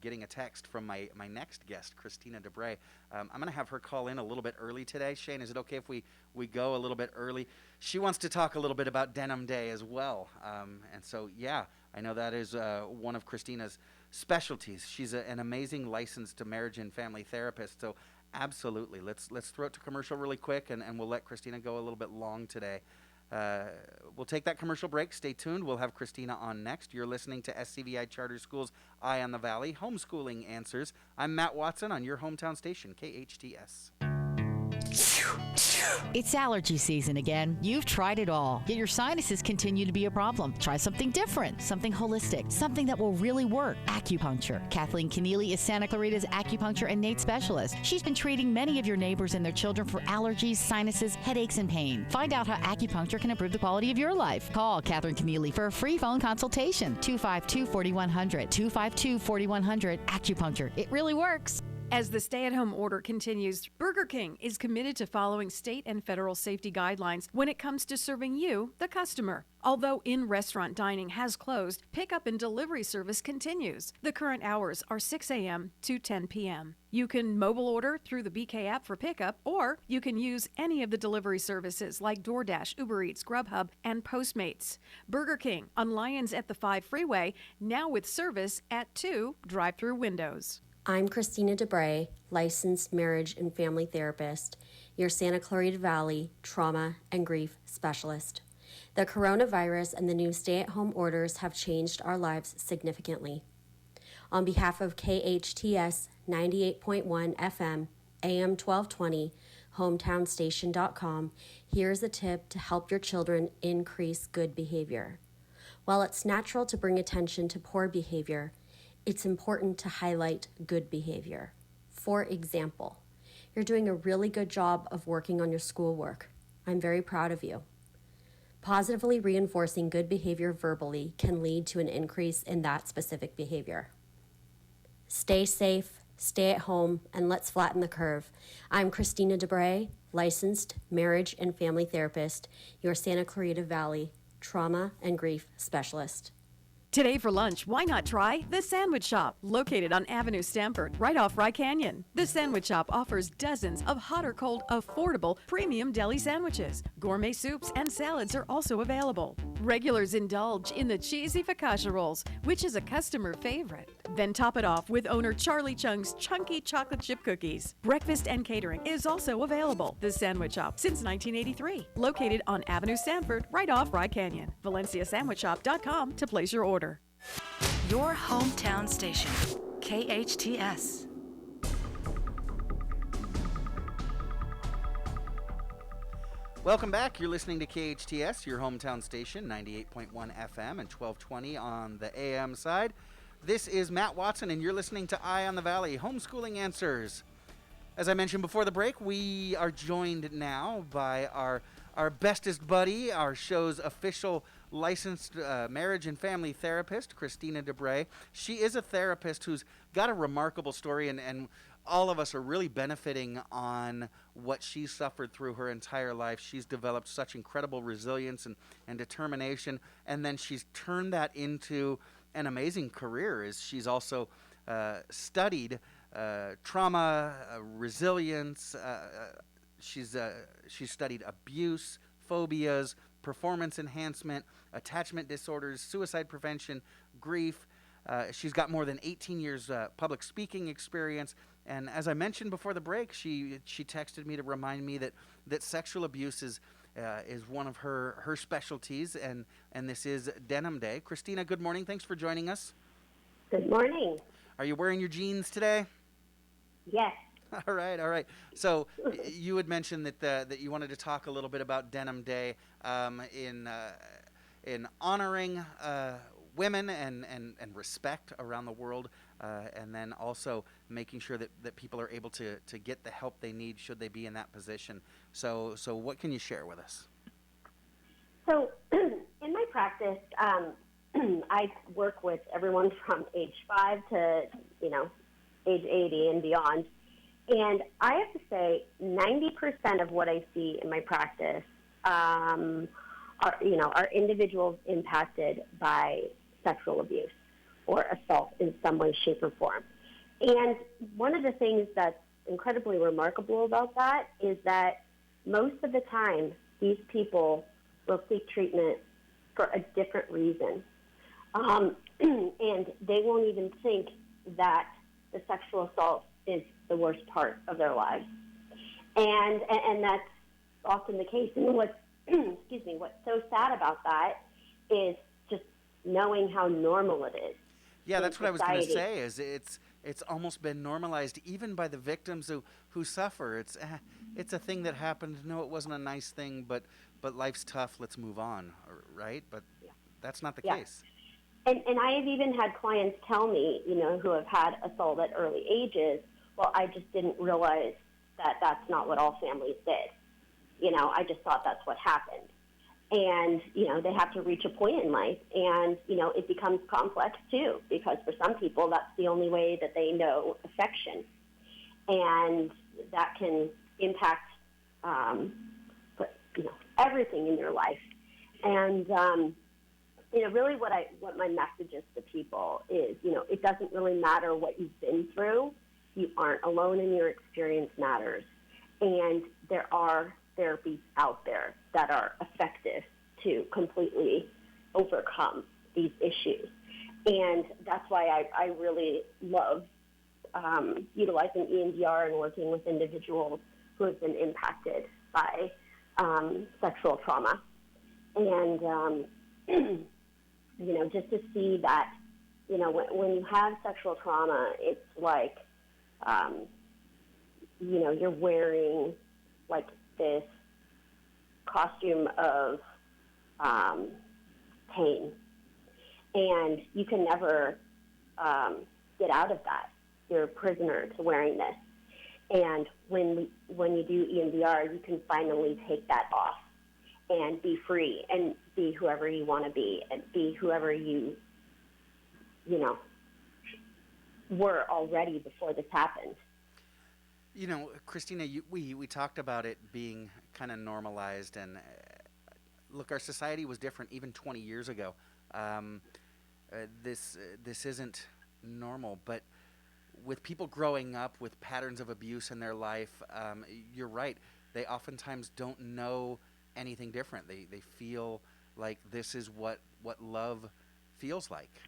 getting a text from my next guest, Christina Debray. I'm going to have her call in a little bit early today. Shane, is it okay if we go a little bit early? She wants to talk a little bit about Denim Day as well. And so, yeah, I know that is one of Christina's specialties. She's an amazing licensed marriage and family therapist. So absolutely, let's throw it to commercial really quick, and we'll let Christina go a little bit long today. We'll take that commercial break. Stay tuned. We'll have Kristina on next. You're listening to SCVi Charter Schools Eye on the Valley, Homeschooling Answers. I'm Matt Watson on your hometown station, KHTS. It's allergy season again. You've tried it all, yet your sinuses continue to be a problem. Try something different, something holistic, something that will really work. Acupuncture. Kathleen Keneally is Santa Clarita's acupuncture and NATE specialist. She's been treating many of your neighbors and their children for allergies, sinuses, headaches, and pain. Find out how acupuncture can improve the quality of your life. Call Kathleen Keneally for a free phone consultation. 252-4100. 252-4100. Acupuncture. It really works. As the stay-at-home order continues, Burger King is committed to following state and federal safety guidelines when it comes to serving you, the customer. Although in-restaurant dining has closed, pickup and delivery service continues. The current hours are 6 a.m. to 10 p.m. You can mobile order through the BK app for pickup, or you can use any of the delivery services like DoorDash, Uber Eats, Grubhub, and Postmates. Burger King on Lyons at the 5 Freeway, now with service at 2 drive-through windows. I'm Christina Debray, licensed marriage and family therapist, your Santa Clarita Valley trauma and grief specialist. The coronavirus and the new stay-at-home orders have changed our lives significantly. On behalf of KHTS 98.1 FM, AM 1220, hometownstation.com, here's a tip to help your children increase good behavior. While it's natural to bring attention to poor behavior, it's important to highlight good behavior. For example, you're doing a really good job of working on your schoolwork. I'm very proud of you. Positively reinforcing good behavior verbally can lead to an increase in that specific behavior. Stay safe, stay at home, and let's flatten the curve. I'm Christina Debray, licensed marriage and family therapist, your Santa Clarita Valley trauma and grief specialist. Today for lunch, why not try The Sandwich Shop, located on Avenue Stamford, right off Rye Canyon. The Sandwich Shop offers dozens of hot or cold, affordable, premium deli sandwiches. Gourmet soups and salads are also available. Regulars indulge in the cheesy focaccia rolls, which is a customer favorite. Then top it off with owner Charlie Chung's chunky chocolate chip cookies. Breakfast and catering is also available. The Sandwich Shop since 1983. Located on Avenue Sanford, right off Rye Canyon. ValenciaSandwichShop.com to place your order. Your hometown station, KHTS. Welcome back. You're listening to KHTS, your hometown station, 98.1 FM and 1220 on the AM side. This is Matt Watson, and you're listening to Eye on the Valley, Homeschooling Answers. As I mentioned before the break, we are joined now by our bestest buddy, our show's official licensed marriage and family therapist, Kristina Debray. She is a therapist who's got a remarkable story, and all of us are really benefiting on what she's suffered through her entire life. She's developed such incredible resilience and determination, and then she's turned that into an amazing career. As she's also studied trauma, resilience. She's studied abuse, phobias, performance enhancement, attachment disorders, suicide prevention, grief. She's got more than 18 years public speaking experience. And as I mentioned before the break, she texted me to remind me that sexual abuse is one of her specialties, and this is Denim Day. Kristina, good morning. Thanks for joining us. Good morning. Are you wearing your jeans today? Yes. All right. So you had mentioned that you wanted to talk a little bit about Denim Day in honoring women and respect around the world, and then also making sure that people are able to get the help they need should they be in that position. So what can you share with us? So in my practice, I work with everyone from age 5 to, age 80 and beyond. And I have to say 90% of what I see in my practice are individuals impacted by sexual abuse or assault in some way, shape, or form. And one of the things that's incredibly remarkable about that is that most of the time, these people will seek treatment for a different reason. And they won't even think that the sexual assault is the worst part of their lives. And that's often the case. And what's so sad about that is just knowing how normal it is. Yeah, that's what I was going to say. Is it's almost been normalized even by the victims who suffer. It's a thing that happened. No, it wasn't a nice thing, but life's tough. Let's move on, right? But that's not the case. And I have even had clients tell me, who have had assault at early ages, well, I just didn't realize that that's not what all families did. I just thought that's what happened. And, they have to reach a point in life, and, it becomes complex, too, because for some people, that's the only way that they know affection. And that can impact, everything in your life. And, really what my message is to people is, it doesn't really matter what you've been through. You aren't alone, and your experience matters. And there are therapies out there that are effective to completely overcome these issues. And that's why I really love utilizing EMDR and working with individuals who have been impacted by sexual trauma. And, just to see that, when you have sexual trauma, it's like, you're wearing like this costume of pain, and you can never get out of that. You're a prisoner to wearing this. And when you do EMDR, you can finally take that off and be free and be whoever you want to be and be whoever you were already before this happened. Kristina, we talked about it being kind of normalized, and look, our society was different even 20 years ago. This isn't normal, but with people growing up with patterns of abuse in their life, you're right. They oftentimes don't know anything different. They feel like this is what love feels like.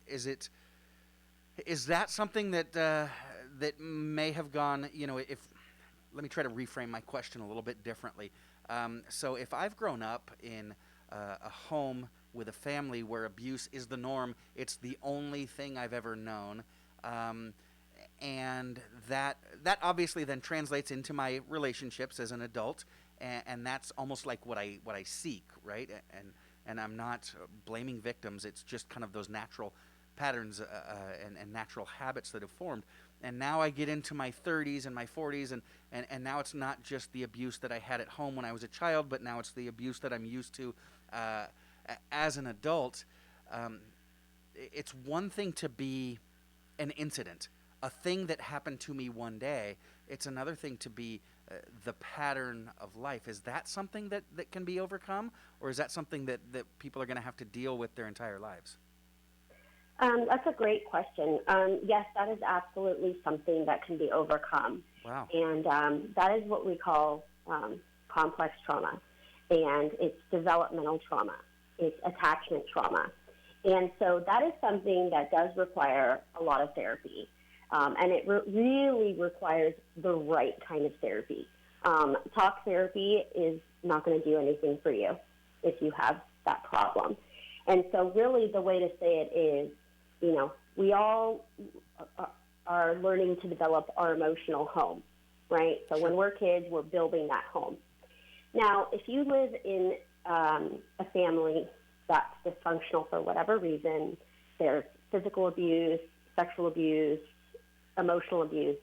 Is that something that that may have gone, let me try to reframe my question a little bit differently. So if I've grown up in a home with a family where abuse is the norm, it's the only thing I've ever known, and that obviously then translates into my relationships as an adult, and that's almost like what I seek, right? And I'm not blaming victims. It's just kind of those natural patterns and natural habits that have formed. And now I get into my 30s and my 40s, and now it's not just the abuse that I had at home when I was a child, but now it's the abuse that I'm used to as an adult. It's one thing to be an incident, a thing that happened to me one day. It's another thing to be the pattern of life. Is that something that can be overcome, or is that something that people are going to have to deal with their entire lives? That's a great question. Yes, that is absolutely something that can be overcome. Wow. And that is what we call complex trauma. And it's developmental trauma. It's attachment trauma. And so that is something that does require a lot of therapy. And it really requires the right kind of therapy. Talk therapy is not going to do anything for you if you have that problem. And so really the way to say it is, we all are learning to develop our emotional home, right? So when we're kids, we're building that home. Now, if you live in a family that's dysfunctional for whatever reason, there's physical abuse, sexual abuse, emotional abuse,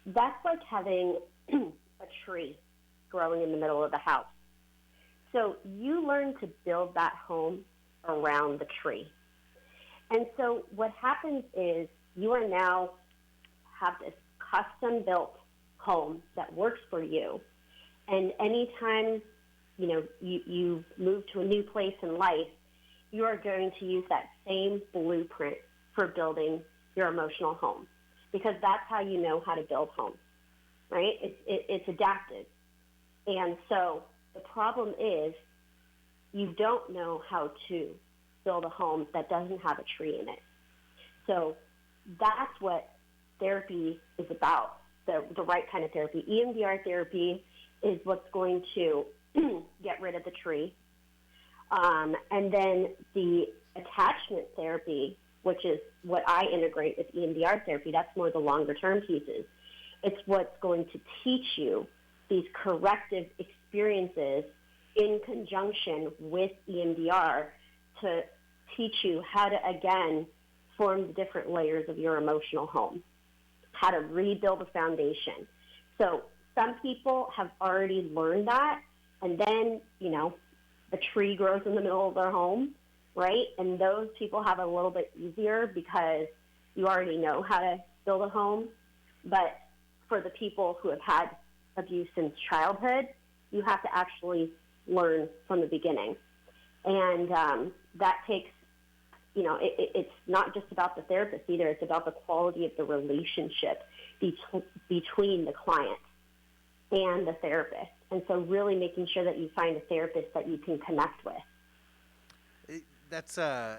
that's like having a tree growing in the middle of the house. So you learn to build that home around the tree. And so what happens is you are now have this custom-built home that works for you. And anytime, you move to a new place in life, you are going to use that same blueprint for building your emotional home, because that's how you know how to build homes, right? It's adapted. And so the problem is you don't know how to build a home that doesn't have a tree in it. So that's what therapy is about, the right kind of therapy. EMDR therapy is what's going to get rid of the tree. And then the attachment therapy, which is what I integrate with EMDR therapy, that's more the longer-term pieces. It's what's going to teach you these corrective experiences in conjunction with EMDR to teach you how to, again, form the different layers of your emotional home, how to rebuild a foundation. So some people have already learned that, and then, a tree grows in the middle of their home, right? And those people have it a little bit easier because you already know how to build a home. But for the people who have had abuse since childhood, you have to actually learn from the beginning. And that takes, it's not just about the therapist either. It's about the quality of the relationship between the client and the therapist. And so really making sure that you find a therapist that you can connect with. That's I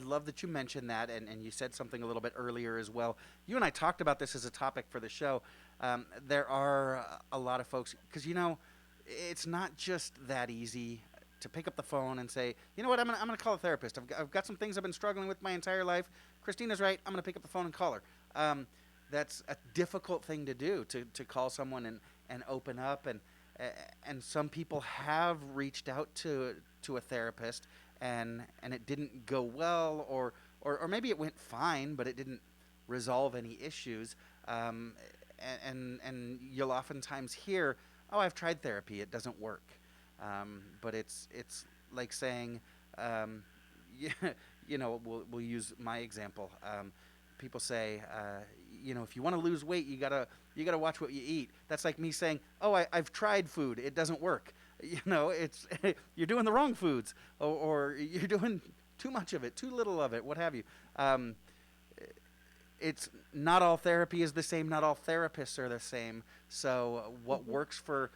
love that you mentioned that, and you said something a little bit earlier as well. You and I talked about this as a topic for the show. There are a lot of folks, because it's not just that easy to pick up the phone and say, you know what, I'm gonna call a therapist. I've got some things I've been struggling with my entire life. Christina's right. I'm gonna pick up the phone and call her. That's a difficult thing to do, to call someone and open up, and some people have reached out to a therapist and it didn't go well, or maybe it went fine, but it didn't resolve any issues. And you'll oftentimes hear, oh, I've tried therapy, it doesn't work. But it's like saying, we'll use my example. People say, if you want to lose weight, you gotta watch what you eat. That's like me saying, oh, I've tried food, it doesn't work. It's you're doing the wrong foods, or you're doing too much of it, too little of it, what have you. It's not all therapy is the same. Not all therapists are the same. So what works for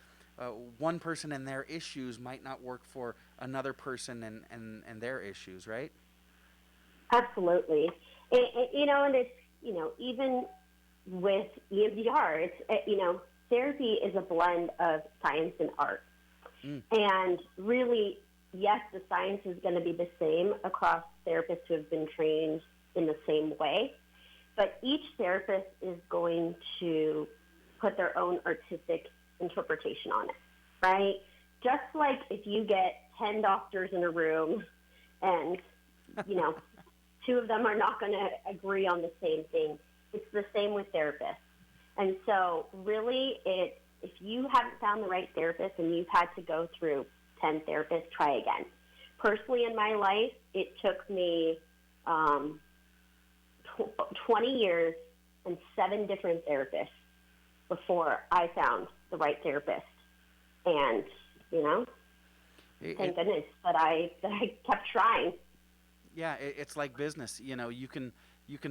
one person and their issues might not work for another person and their issues, right? Absolutely. And it's, even with EMDR, it's, therapy is a blend of science and art. And really, yes, the science is going to be the same across therapists who have been trained in the same way, but each therapist is going to put their own artistic interpretation on it, right? Just like if you get 10 doctors in a room and, two of them are not going to agree on the same thing, it's the same with therapists. And so really, if you haven't found the right therapist and you've had to go through 10 therapists, try again. Personally, in my life, it took me 20 years and 7 different therapists before I found the right therapist. And, thank goodness that I kept trying. Yeah, it's like business. You can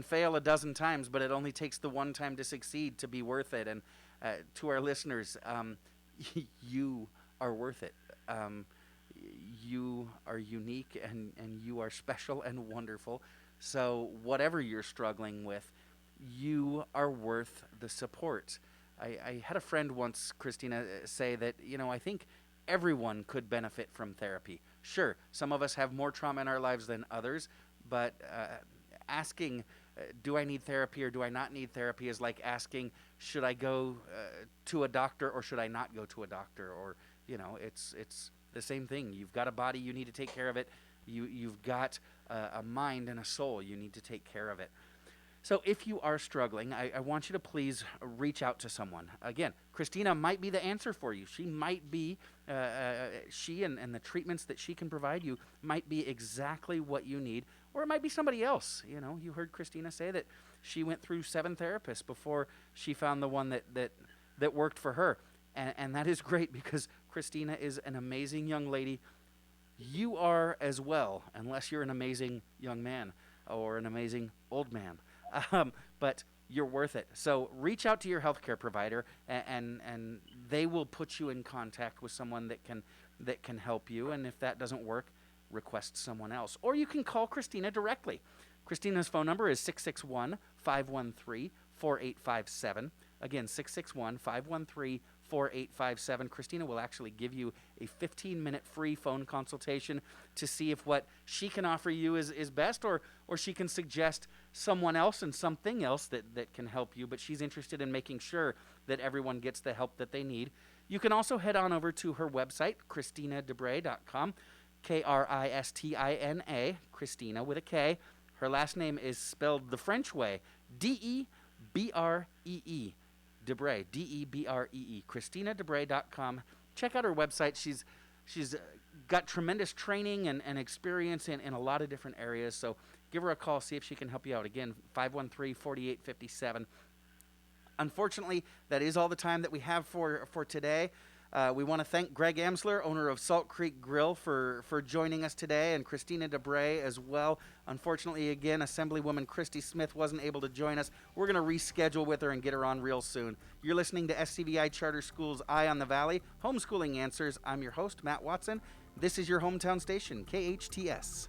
fail a dozen times, but it only takes the one time to succeed to be worth it. And to our listeners, you are worth it. You are unique and you are special and wonderful. So whatever you're struggling with, you are worth the support. I had a friend once, Kristina, say that, I think everyone could benefit from therapy. Sure, some of us have more trauma in our lives than others, but asking, do I need therapy or do I not need therapy is like asking, should I go to a doctor or should I not go to a doctor? Or, it's the same thing. You've got a body, you need to take care of it. You've got a mind and a soul, you need to take care of it. So if you are struggling, I want you to please reach out to someone. Again, Kristina might be the answer for you. She might be, she and the treatments that she can provide you might be exactly what you need. Or it might be somebody else. You heard Kristina say that she went through 7 therapists before she found the one that worked for her. And that is great because Kristina is an amazing young lady. You are as well, unless you're an amazing young man or an amazing old man. But you're worth it. So reach out to your healthcare provider, and they will put you in contact with someone that can help you. And if that doesn't work, request someone else. Or you can call Kristina directly. Kristina's phone number is 661-513-4857. Again, 661-513-4857. Kristina will actually give you a 15-minute free phone consultation to see if what she can offer you is best, or she can suggest someone else and something else that can help you. But she's interested in making sure that everyone gets the help that they need. You can also head on over to her website, KristinaDebray.com, Kristina, Kristina with a K. Her last name is spelled the French way, Debree, Debray, Debree, KristinaDebray.com. Check out her website. She's got tremendous training and experience in a lot of different areas. So give her a call, see if she can help you out. Again, 513-4857. Unfortunately, that is all the time that we have for today. We want to thank Greg Amsler, owner of Salt Creek Grille, for joining us today, and Kristina Debray as well. Unfortunately, again, Assemblywoman Christy Smith wasn't able to join us. We're going to reschedule with her and get her on real soon. You're listening to SCVi Charter School's Eye on the Valley, Homeschooling Answers. I'm your host, Matt Watson. This is your hometown station, KHTS.